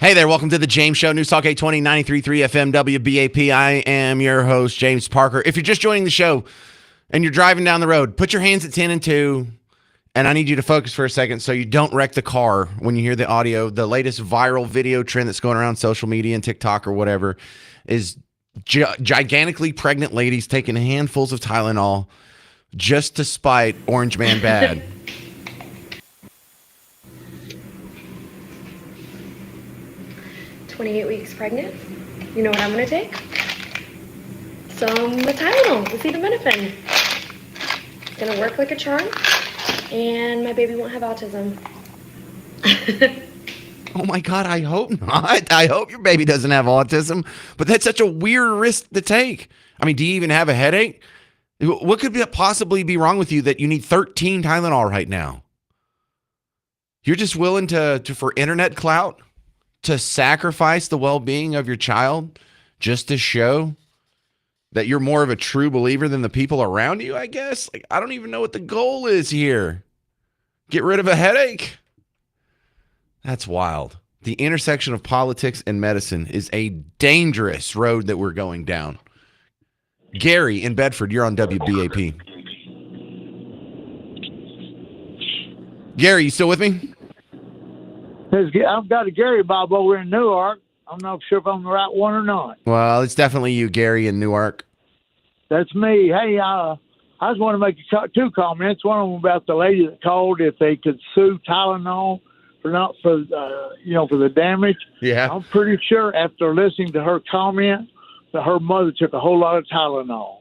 Hey there, welcome to the James Show, News Talk 820, 93.3 FM WBAP. I am your host, James Parker. If you're just joining the show and you're driving down the road, put your hands at 10 and 2, and I need you to focus for a second so you don't wreck the car when you hear the audio. The latest viral video trend that's going around social media and TikTok or whatever is gigantically pregnant ladies taking handfuls of Tylenol just to spite Orange Man Bad. 28 weeks pregnant. You know what I'm gonna take? Some Tylenol, acetaminophen. It's gonna work like a charm, and my baby won't have autism. Oh my God, I hope not. I hope your baby doesn't have autism, but that's such a weird risk to take. I mean, do you even have a headache? What could possibly be wrong with you that you need 13 Tylenol right now? You're just willing to for internet clout, to sacrifice the well-being of your child just to show that you're more of a true believer than the people around you, I guess? Like, I don't even know what the goal is here. Get rid of a headache? That's wild. The intersection of politics and medicine is a dangerous road that we're going down. Gary in Bedford, you're on WBAP. Gary, you still with me? I've got a Gary Bob over in Newark. I'm not sure if I'm the right one or not. Well, it's definitely you, Gary in Newark. That's me. Hey, I just want to make two comments. One of them about the lady that called if they could sue Tylenol for the damage. Yeah. I'm pretty sure after listening to her comment that her mother took a whole lot of Tylenol.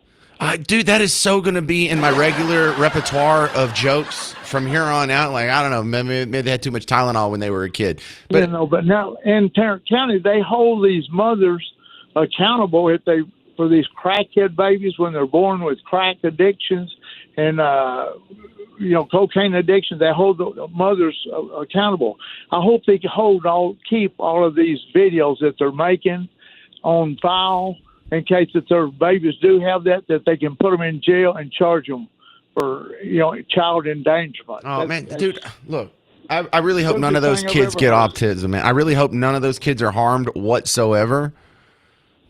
Dude, that is so going to be in my regular repertoire of jokes from here on out. Like, I don't know, maybe they had too much Tylenol when they were a kid. But but now in Tarrant County, they hold these mothers accountable for these crackhead babies when they're born with crack addictions and cocaine addictions. They hold the mothers accountable. I hope they can keep all of these videos that they're making on file in case that their babies do have that they can put them in jail and charge them for, child endangerment. Oh, man, dude, look, I really hope none of those kids get autism, man. I really hope none of those kids are harmed whatsoever.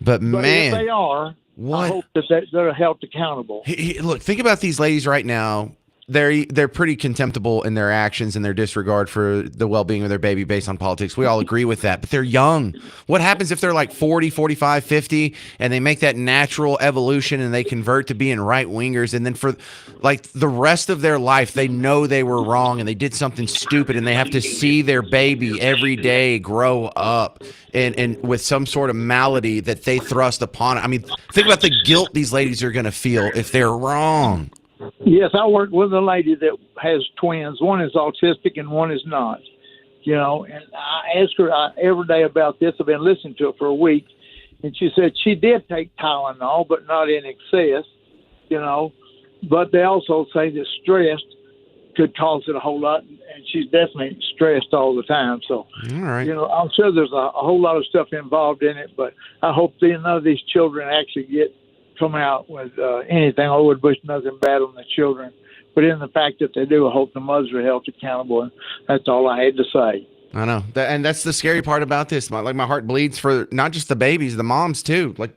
But man, if they are, I hope that they're held accountable. Look, think about these ladies right now. They're pretty contemptible in their actions and their disregard for the well-being of their baby based on politics. We all agree with that, but they're young. What happens if they're like 40, 45, 50 and they make that natural evolution and they convert to being right-wingers, and then for like the rest of their life they know they were wrong and they did something stupid and they have to see their baby every day grow up and with some sort of malady that they thrust upon it. I mean, think about the guilt these ladies are going to feel if they're wrong. Yes, I work with a lady that has twins. One is autistic and one is not. And I ask her every day about this. I've been listening to it for a week. And she said she did take Tylenol, but not in excess, But they also say that stress could cause it a whole lot. And she's definitely stressed all the time. So, all right. I'm sure there's a whole lot of stuff involved in it. But I hope none of these children actually come out with anything. I would wish nothing bad on the children, but in the fact that they do, I hope the mothers are held accountable, and that's all I had to say. I know, and that's the scary part about this. My heart bleeds for not just the babies, the moms too. Like,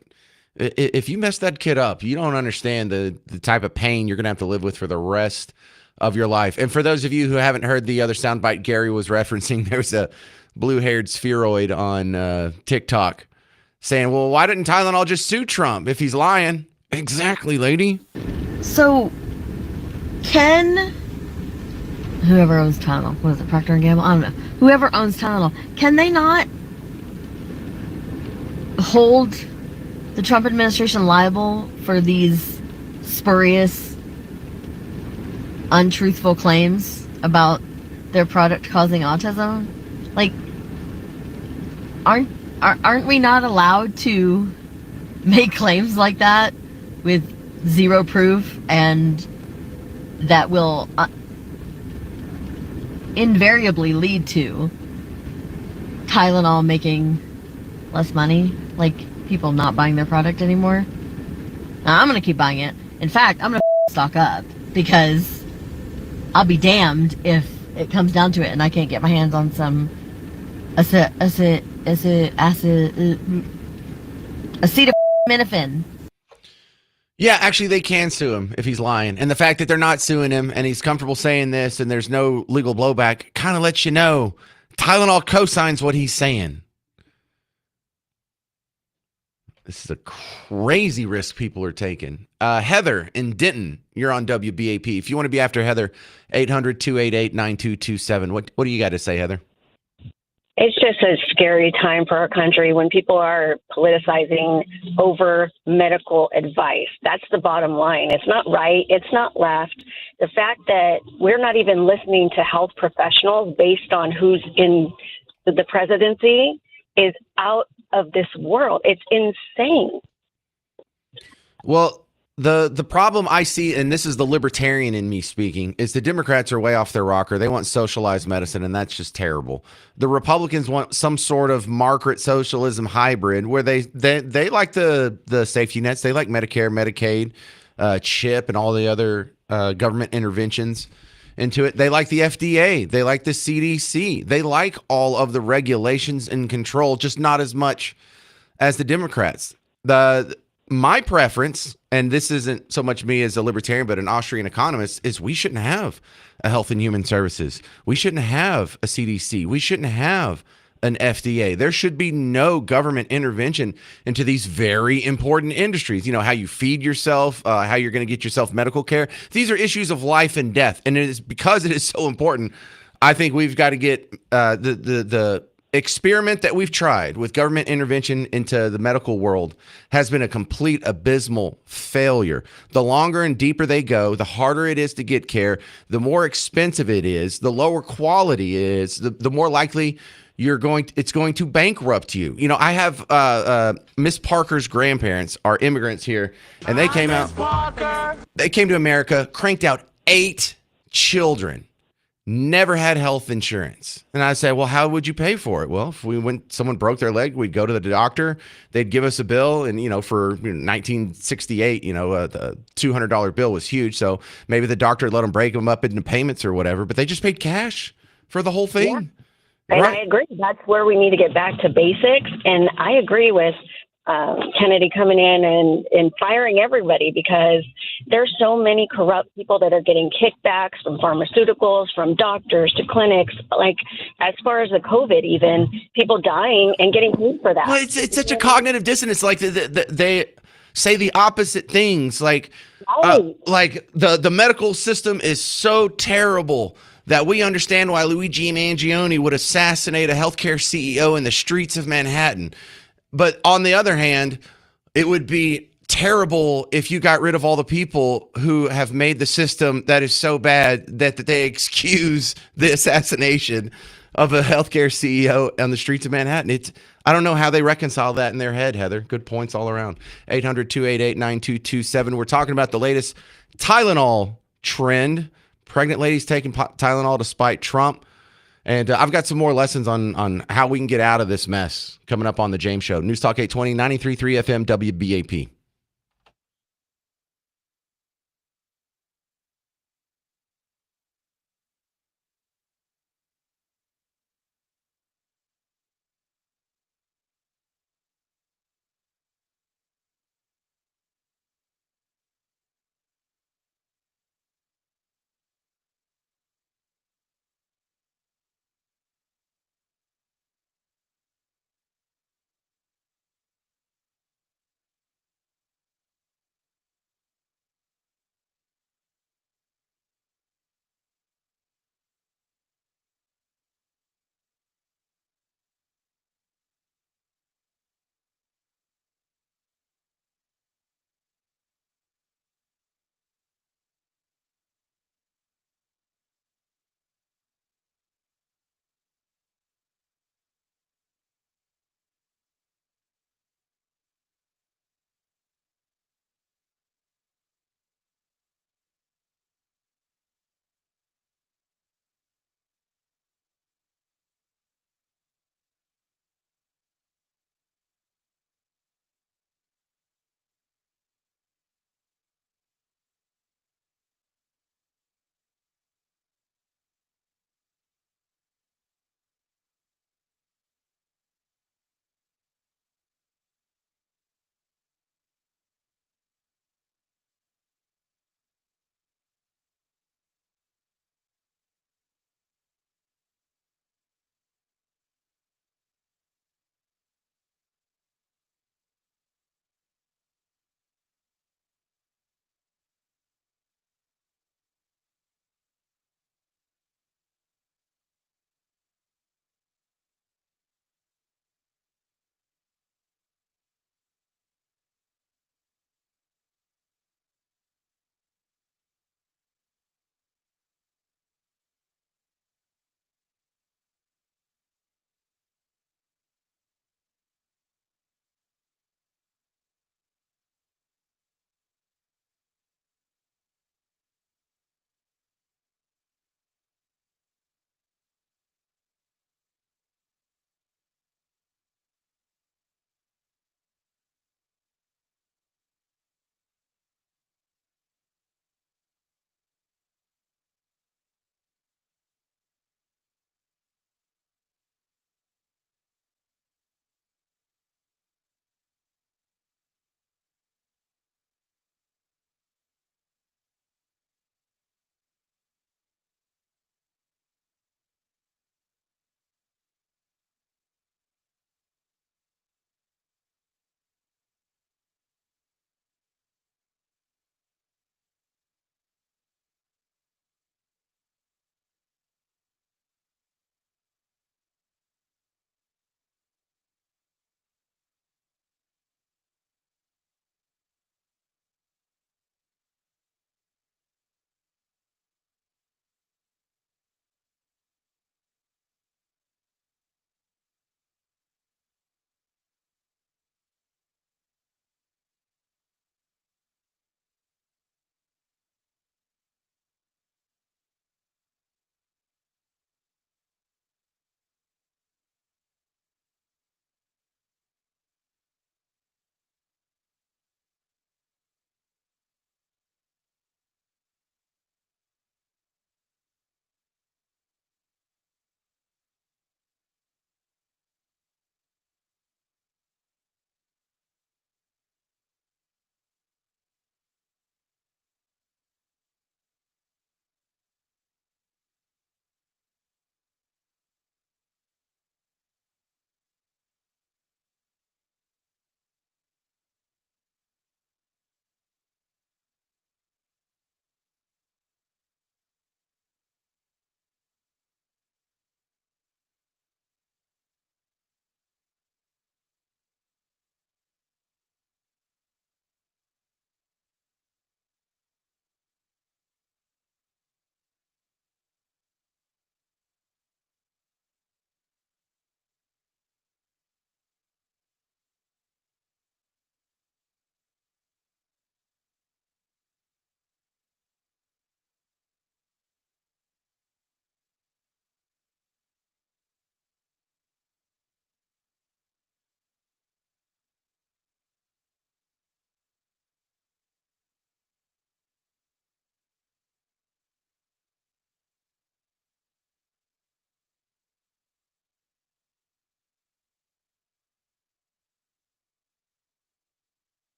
if you mess that kid up, you don't understand the type of pain you're gonna have to live with for the rest of your life. And for those of you who haven't heard the other soundbite Gary was referencing, there's a blue-haired spheroid on TikTok saying, well, why didn't Tylenol just sue Trump if he's lying? Exactly, lady. So, can whoever owns Tylenol, what is it, Procter & Gamble? I don't know. Whoever owns Tylenol, can they not hold the Trump administration liable for these spurious, untruthful claims about their product causing autism? Like, aren't we not allowed to make claims like that with zero proof, and that will invariably lead to Tylenol making less money, like people not buying their product anymore? Now, I'm going to keep buying it. In fact, I'm going to stock up, because I'll be damned if it comes down to it and I can't get my hands on some Acetaminophen. Yeah, actually, they can sue him if he's lying. And the fact that they're not suing him and he's comfortable saying this and there's no legal blowback kind of lets you know Tylenol co-signs what he's saying. This is a crazy risk people are taking. Heather in Denton, you're on WBAP. If you want to be after Heather, 800-288-9227. What do you got to say, Heather? It's just a scary time for our country when people are politicizing over medical advice. That's the bottom line. It's not right. It's not left. The fact that we're not even listening to health professionals based on who's in the presidency is out of this world. It's insane. Well, the problem I see, and this is the libertarian in me speaking, is the Democrats are way off their rocker. They want socialized medicine, and that's just terrible. The Republicans want some sort of Margaret socialism hybrid where they like the safety nets. They like Medicare, Medicaid, CHIP, and all the other government interventions into it. They like the FDA. They like the CDC. They like all of the regulations and control, just not as much as the Democrats. My preference, and this isn't so much me as a libertarian, but an Austrian economist, is we shouldn't have a Health and Human Services. We shouldn't have a CDC. We shouldn't have an FDA. There should be no government intervention into these very important industries. You know, how you feed yourself, how you're going to get yourself medical care. These are issues of life and death. And it is because it is so important, I think we've got to get the experiment that we've tried with government intervention into the medical world has been a complete abysmal failure. The longer and deeper they go, the harder it is to get care, the more expensive it is, the lower quality it is, the more likely it's going to bankrupt you. You know, I have Miss Parker's grandparents are immigrants here, and they came to America, cranked out 8 children. Never had health insurance. And I say, well, how would you pay for it? Well, if someone broke their leg, we'd go to the doctor, they'd give us a bill. And, for 1968, the $200 bill was huge. So maybe the doctor let them break them up into payments or whatever, but they just paid cash for the whole thing. Yeah. And right. I agree. That's where we need to get back to basics. And I agree with Kennedy coming in and firing everybody, because there's so many corrupt people that are getting kickbacks from pharmaceuticals, from doctors to clinics. Like, as far as the COVID, even people dying and getting paid for that. Well, it's such a cognitive dissonance. Like they say the opposite things. Like the medical system is so terrible that we understand why Luigi Mangione would assassinate a healthcare CEO in the streets of Manhattan. But on the other hand, it would be terrible if you got rid of all the people who have made the system that is so bad that they excuse the assassination of a healthcare CEO on the streets of Manhattan. I don't know how they reconcile that in their head, Heather. Good points all around. 800-288-9227. We're talking about the latest Tylenol trend. Pregnant ladies taking Tylenol to spite Trump. And I've got some more lessons on how we can get out of this mess coming up on the James Show. News Talk 820, 93.3 FM, WBAP.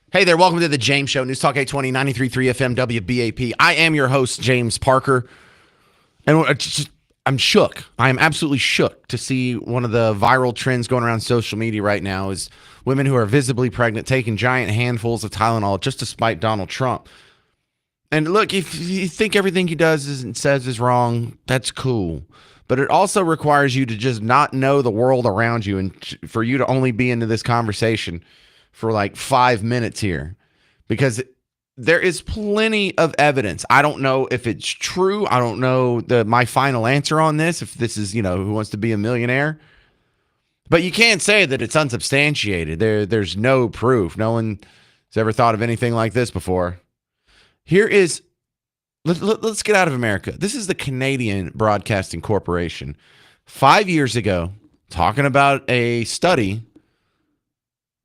Hey there, welcome to the James Show, News Talk 820, 93.3 FM, WBAP. I am your host, James Parker, and I'm shook. I am absolutely shook to see one of the viral trends going around social media right now is women who are visibly pregnant taking giant handfuls of Tylenol just to spite Donald Trump. And look, if you think everything he does and says is wrong, that's cool. But it also requires you to just not know the world around you and for you to only be into this conversation for like 5 minutes here, because there is plenty of evidence. I don't know if it's true. I don't know my final answer on this, if this is, Who Wants to Be a Millionaire. But you can't say that it's unsubstantiated. There's no proof. No one has ever thought of anything like this before. Let's get out of America. This is the Canadian Broadcasting Corporation. 5 years ago, talking about a study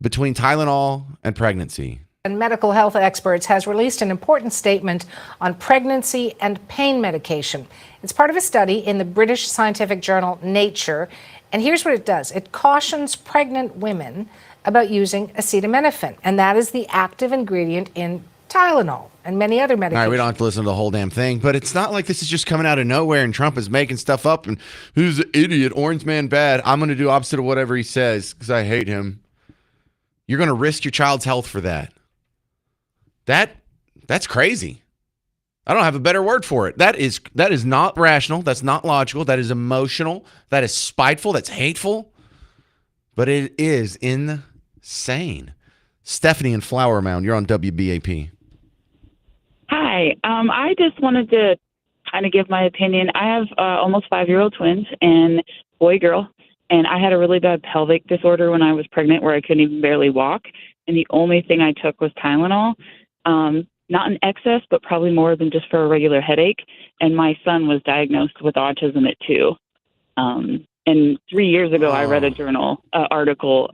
between Tylenol and pregnancy. And medical health experts has released an important statement on pregnancy and pain medication. It's part of a study in the British scientific journal Nature. And here's what it does. It cautions pregnant women about using acetaminophen. And that is the active ingredient in Tylenol and many other medications. All right, we don't have to listen to the whole damn thing, but it's not like this is just coming out of nowhere and Trump is making stuff up and who's an idiot, orange man bad. I'm going to do opposite of whatever he says because I hate him. You're going to risk your child's health for that. That's crazy. I don't have a better word for it. That is not rational. That's not logical. That is emotional. That is spiteful. That's hateful. But it is insane. Stephanie in Flower Mound, you're on WBAP. Hi. I just wanted to kind of give my opinion. I have almost 5-year-old twins, and boy, girl. And I had a really bad pelvic disorder when I was pregnant where I couldn't even barely walk. And the only thing I took was Tylenol, not in excess, but probably more than just for a regular headache. And my son was diagnosed with autism at 2. And 3 years ago, I read a journal article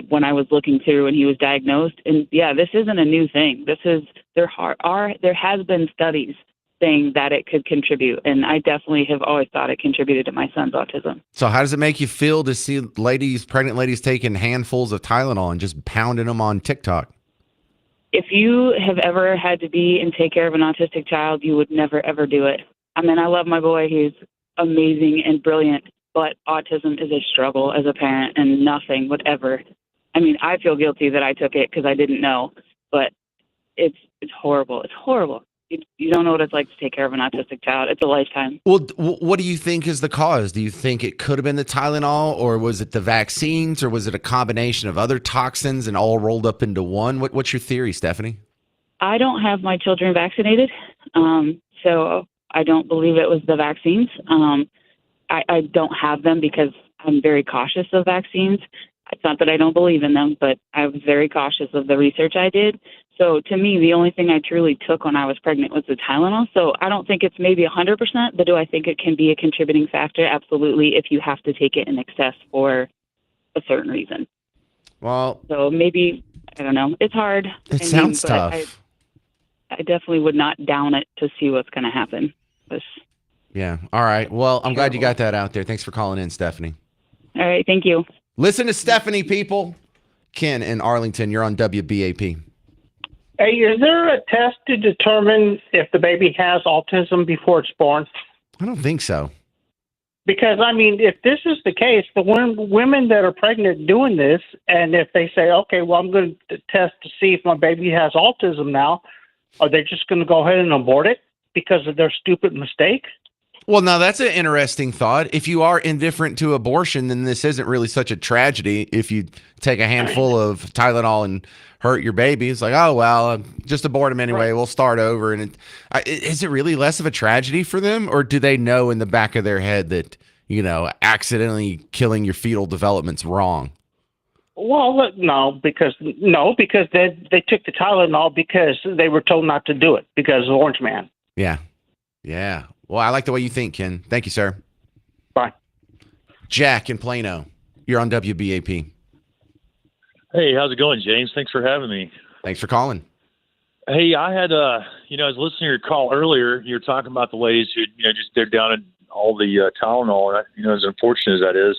when I was looking through and he was diagnosed. And yeah, this isn't a new thing. There has been studies saying that it could contribute. And I definitely have always thought it contributed to my son's autism. So how does it make you feel to see pregnant ladies taking handfuls of Tylenol and just pounding them on TikTok? If you have ever had to be and take care of an autistic child, you would never, ever do it. I mean, I love my boy. He's amazing and brilliant, but autism is a struggle as a parent and nothing would ever. I mean, I feel guilty that I took it because I didn't know, but it's horrible. It's horrible. You don't know what it's like to take care of an autistic child. It's a lifetime. Well, what do you think is the cause? Do you think it could have been the Tylenol, or was it the vaccines, or was it a combination of other toxins and all rolled up into one? What's your theory, Stephanie? I don't have my children vaccinated, so I don't believe it was the vaccines. I don't have them because I'm very cautious of vaccines. It's not that I don't believe in them, but I was very cautious of the research I did. So to me, the only thing I truly took when I was pregnant was the Tylenol. So I don't think it's maybe 100%, but do I think it can be a contributing factor? Absolutely, if you have to take it in excess for a certain reason. Well, so maybe, I don't know. It's hard. It sounds tough. I definitely would not down it to see what's going to happen. Yeah. All right. Well, I'm glad you got that out there. Thanks for calling in, Stephanie. All right. Thank you. Listen to Stephanie, people. Ken in Arlington, you're on WBAP. Hey, is there a test to determine if the baby has autism before it's born? I don't think so. Because, I mean, if this is the case, the women that are pregnant doing this, and if they say, okay, well, I'm going to test to see if my baby has autism now, are they just going to go ahead and abort it because of their stupid mistake? Well, now that's an interesting thought. If you are indifferent to abortion, then this isn't really such a tragedy. If you take a handful of Tylenol and hurt your baby, it's like, oh, well, just abort him anyway. Right. We'll start over. And is it really less of a tragedy for them? Or do they know in the back of their head that, accidentally killing your fetal development's wrong? Well, no, because they took the Tylenol because they were told not to do it because of Orange Man. Yeah. Yeah. Well, I like the way you think, Ken. Thank you, sir. Bye. Jack in Plano, you're on WBAP. Hey, how's it going, James? Thanks for having me. Thanks for calling. Hey, I had, I was listening to your call earlier. You were talking about the ladies who, just they're down in all the Tylenol. As unfortunate as that is,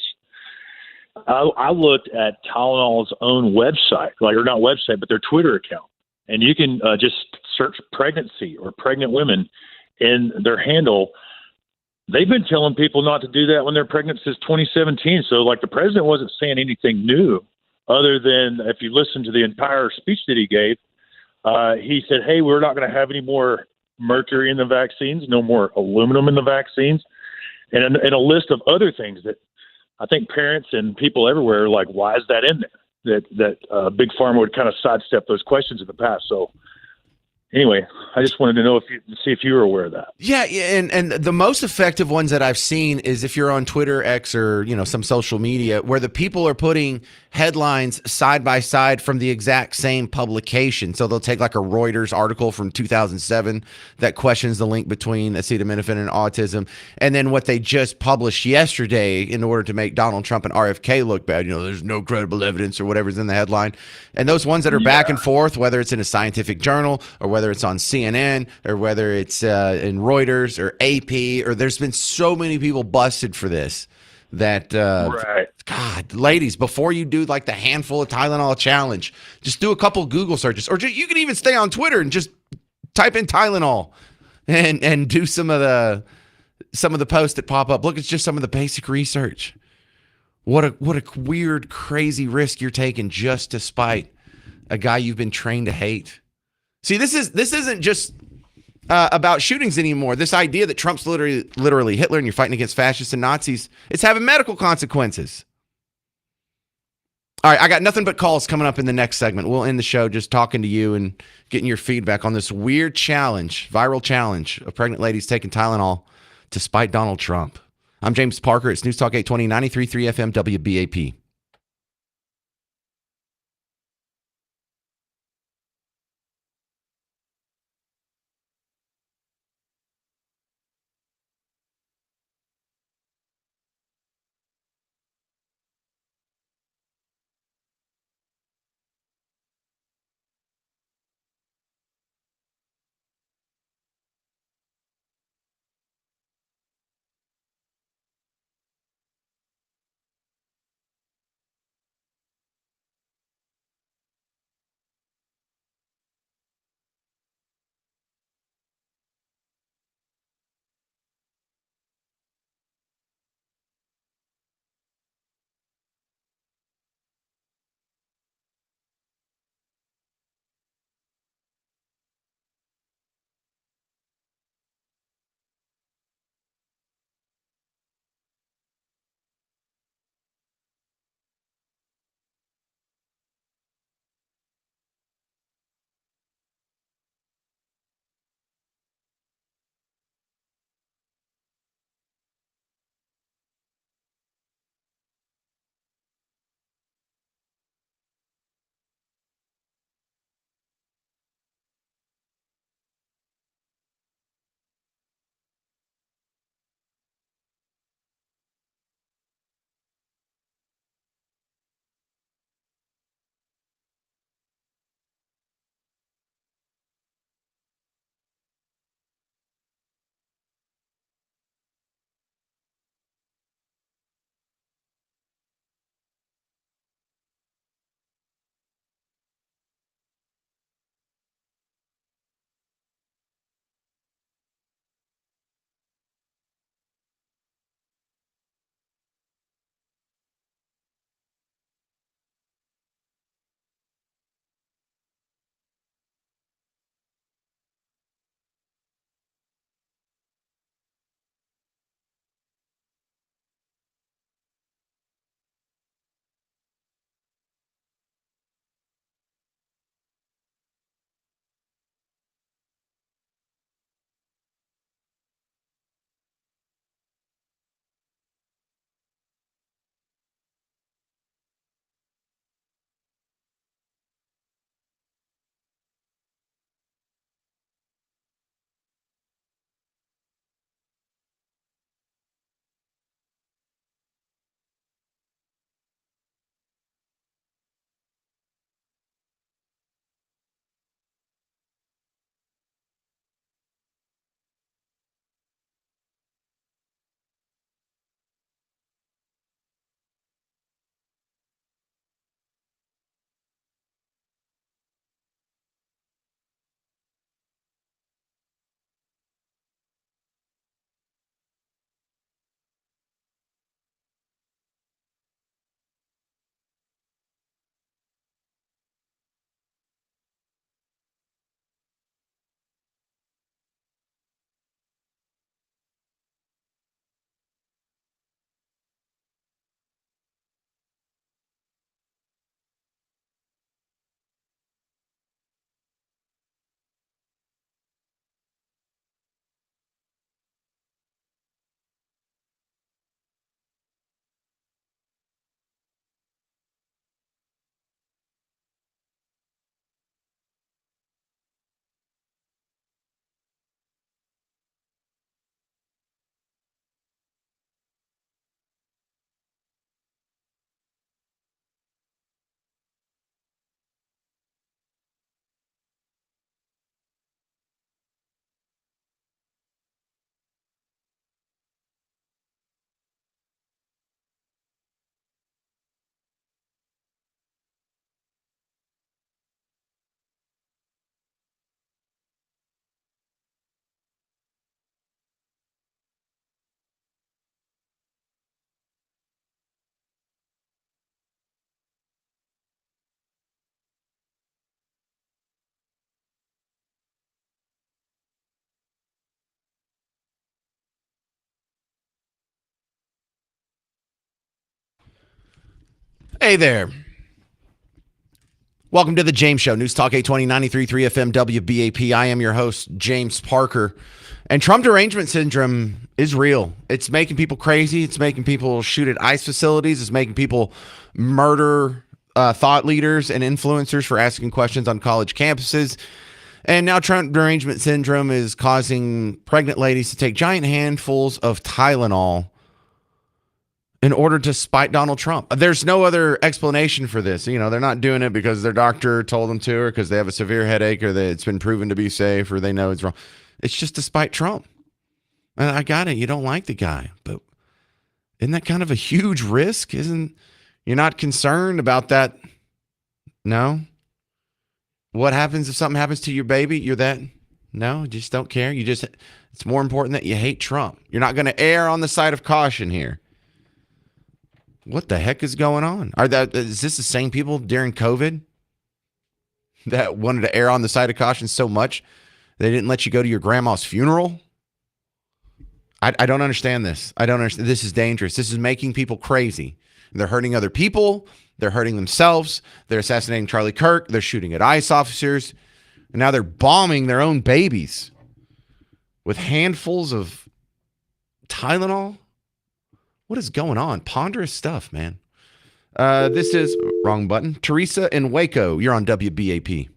I looked at Tylenol's own website, or not website, but their Twitter account. and you can just search pregnancy or pregnant women in their handle. They've been telling people not to do that when they're pregnant since 2017. So, like, the president wasn't saying anything new, other than if you listen to the entire speech that he gave, he said, hey, we're not going to have any more mercury in the vaccines, no more aluminum in the vaccines, and a list of other things that I think parents and people everywhere are like, why is that in there? That Big Pharma would kind of sidestep those questions in the past. So anyway, I just wanted to know see if you were aware of that. Yeah, and the most effective ones that I've seen is if you're on Twitter, X, or some social media where the people are putting headlines side by side from the exact same publication. So they'll take like a Reuters article from 2007 that questions the link between acetaminophen and autism, and then what they just published yesterday in order to make Donald Trump and RFK look bad. There's no credible evidence or whatever's in the headline. And those ones that are back and forth, whether it's in a scientific journal or whether it's on CNN or whether it's in Reuters or AP, or there's been so many people busted for this that right. God, ladies, before you do like the handful of Tylenol challenge, just do a couple Google searches, or you can even stay on Twitter and just type in Tylenol and do some of the posts that pop up. Look, it's just some of the basic research. What a weird, crazy risk you're taking just to spite a guy you've been trained to hate. See, this isn't just about shootings anymore. This idea that Trump's literally Hitler and you're fighting against fascists and Nazis, it's having medical consequences. All right, I got nothing but calls coming up in the next segment. We'll end the show just talking to you and getting your feedback on this weird challenge, viral challenge of pregnant ladies taking Tylenol to spite Donald Trump. I'm James Parker. It's News Talk 820, 93.3 FM WBAP. Hey there. Welcome to the James Show, News Talk 820 93.3 FM WBAP. I am your host, James Parker. And Trump derangement syndrome is real. It's making people crazy. It's making people shoot at ICE facilities. It's making people murder thought leaders and influencers for asking questions on college campuses. And now Trump derangement syndrome is causing pregnant ladies to take giant handfuls of Tylenol in order to spite Donald Trump. There's no other explanation for this. You know, they're not doing it because their doctor told them to, or because they have a severe headache, or that it's been proven to be safe, or they know it's wrong. It's just to spite Trump. And I got it. You don't like the guy, but isn't that kind of a huge risk? You're not concerned about that? No? What happens if something happens to your baby? No, you just don't care. It's more important that you hate Trump. You're not going to err on the side of caution here. What the heck is going on? Is this the same people during COVID that wanted to err on the side of caution so much they didn't let you go to your grandma's funeral? I don't understand this. I don't understand. This is dangerous. This is making people crazy. They're hurting other people. They're hurting themselves. They're assassinating Charlie Kirk. They're shooting at ICE officers. And now they're bombing their own babies with handfuls of Tylenol. What is going on? Ponderous stuff, man. This is wrong button. Teresa in Waco. You're on WBAP.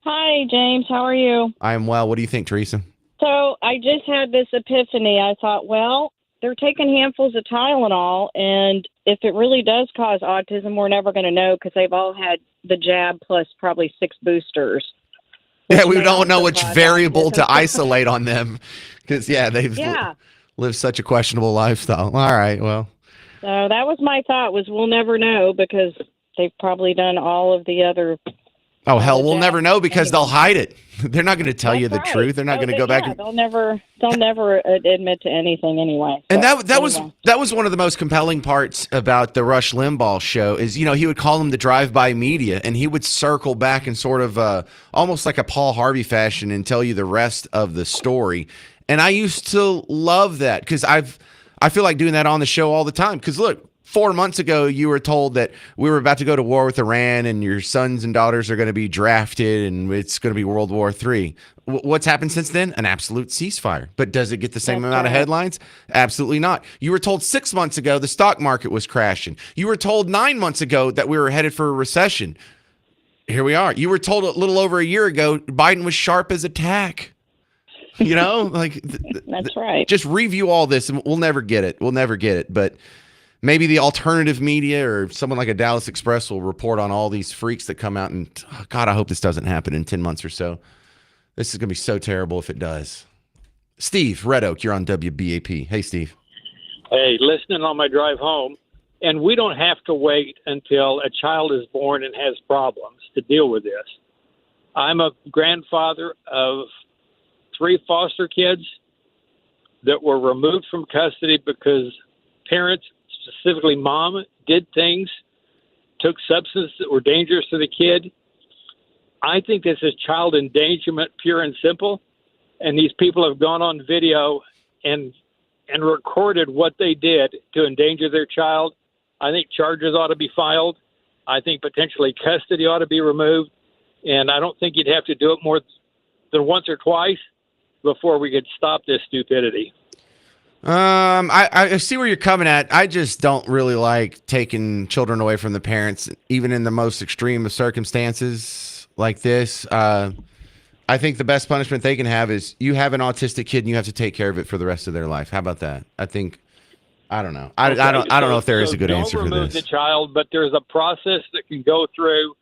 Hi, James. How are you? I am well. What do you think, Teresa? So I just had this epiphany. I thought, well, they're taking handfuls of Tylenol, and if it really does cause autism, we're never going to know because they've all had the jab plus probably 6 boosters. Yeah, we don't know which variable to isolate on them because, they've lived such a questionable lifestyle. All right, well. So that was my thought, was we'll never know because they've probably done all of the other. Oh, hell, we'll never know because they'll hide it. They're not going to tell you the truth. They're not going to go back. They'll never admit to anything anyway. So, and that was one of the most compelling parts about the Rush Limbaugh show is, you know, he would call them the drive-by media, and he would circle back in sort of almost like a Paul Harvey fashion and tell you the rest of the story. And I used to love that because I feel like doing that on the show all the time. Because look, 4 months ago, you were told that we were about to go to war with Iran and your sons and daughters are going to be drafted and it's going to be World War III. What's happened since then? An absolute ceasefire. But does it get the same amount of headlines? Absolutely not. You were told 6 months ago the stock market was crashing. You were told 9 months ago that we were headed for a recession. Here we are. You were told a little over a year ago Biden was sharp as a tack. You know, like that's right. Just review all this and we'll never get it. We'll never get it. But maybe the alternative media or someone like a Dallas Express will report on all these freaks that come out and, oh, God, I hope this doesn't happen in 10 months or so. This is going to be so terrible if it does. Steve, Red Oak, you're on WBAP. Hey, Steve. Hey, listening on my drive home, and we don't have to wait until a child is born and has problems to deal with this. I'm a grandfather of 3 foster kids that were removed from custody because parents, specifically mom, did things, took substances that were dangerous to the kid. I think this is child endangerment, pure and simple. And these people have gone on video and recorded what they did to endanger their child. I think charges ought to be filed. I think potentially custody ought to be removed. And I don't think you'd have to do it more than once or twice before we could stop this stupidity. I see where you're coming at. I just don't really like taking children away from the parents, even in the most extreme of circumstances like this. I think the best punishment they can have is you have an autistic kid and you have to take care of it for the rest of their life. How about that? I don't know. I don't know if there is a good answer for this. Don't remove the child, but there's a process that can go through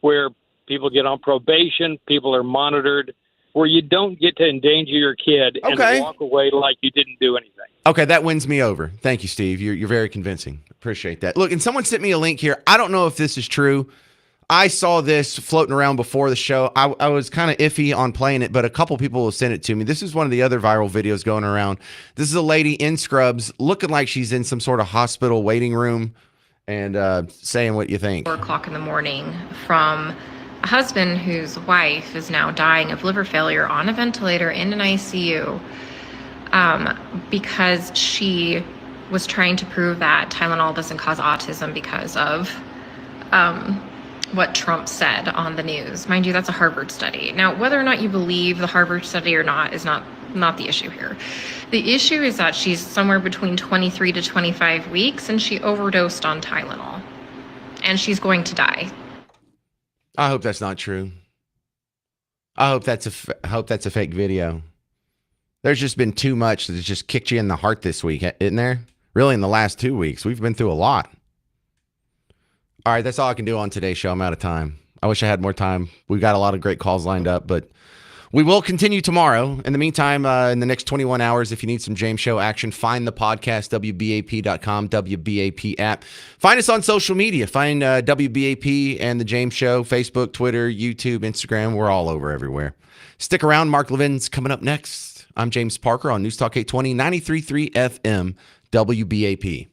where people get on probation, people are monitored, where you don't get to endanger your kid and walk away like you didn't do anything. Okay, that wins me over. Thank you, Steve. You're very convincing. Appreciate that. Look, and someone sent me a link here. I don't know if this is true. I saw this floating around before the show. I was kind of iffy on playing it, but a couple people will send it to me. This is one of the other viral videos going around. This is a lady in scrubs looking like she's in some sort of hospital waiting room and saying what you think. 4 o'clock in the morning from a husband whose wife is now dying of liver failure on a ventilator in an ICU because she was trying to prove that Tylenol doesn't cause autism because of what Trump said on the news. Mind you, that's a Harvard study. Now, whether or not you believe the Harvard study or not is not the issue here. The issue is that she's somewhere between 23 to 25 weeks and she overdosed on Tylenol. And she's going to die. I hope that's not true. I hope that's a fake video. There's just been too much that's just kicked you in the heart this week, isn't there? Really, in the last 2 weeks, we've been through a lot. All right, that's all I can do on today's show. I'm out of time. I wish I had more time. We've got a lot of great calls lined up, but we will continue tomorrow. In the meantime, in the next 21 hours, if you need some James Show action, find the podcast, WBAP.com, WBAP app. Find us on social media. Find WBAP and the James Show, Facebook, Twitter, YouTube, Instagram. We're all over everywhere. Stick around. Mark Levin's coming up next. I'm James Parker on News Talk 820, 93.3 FM, WBAP.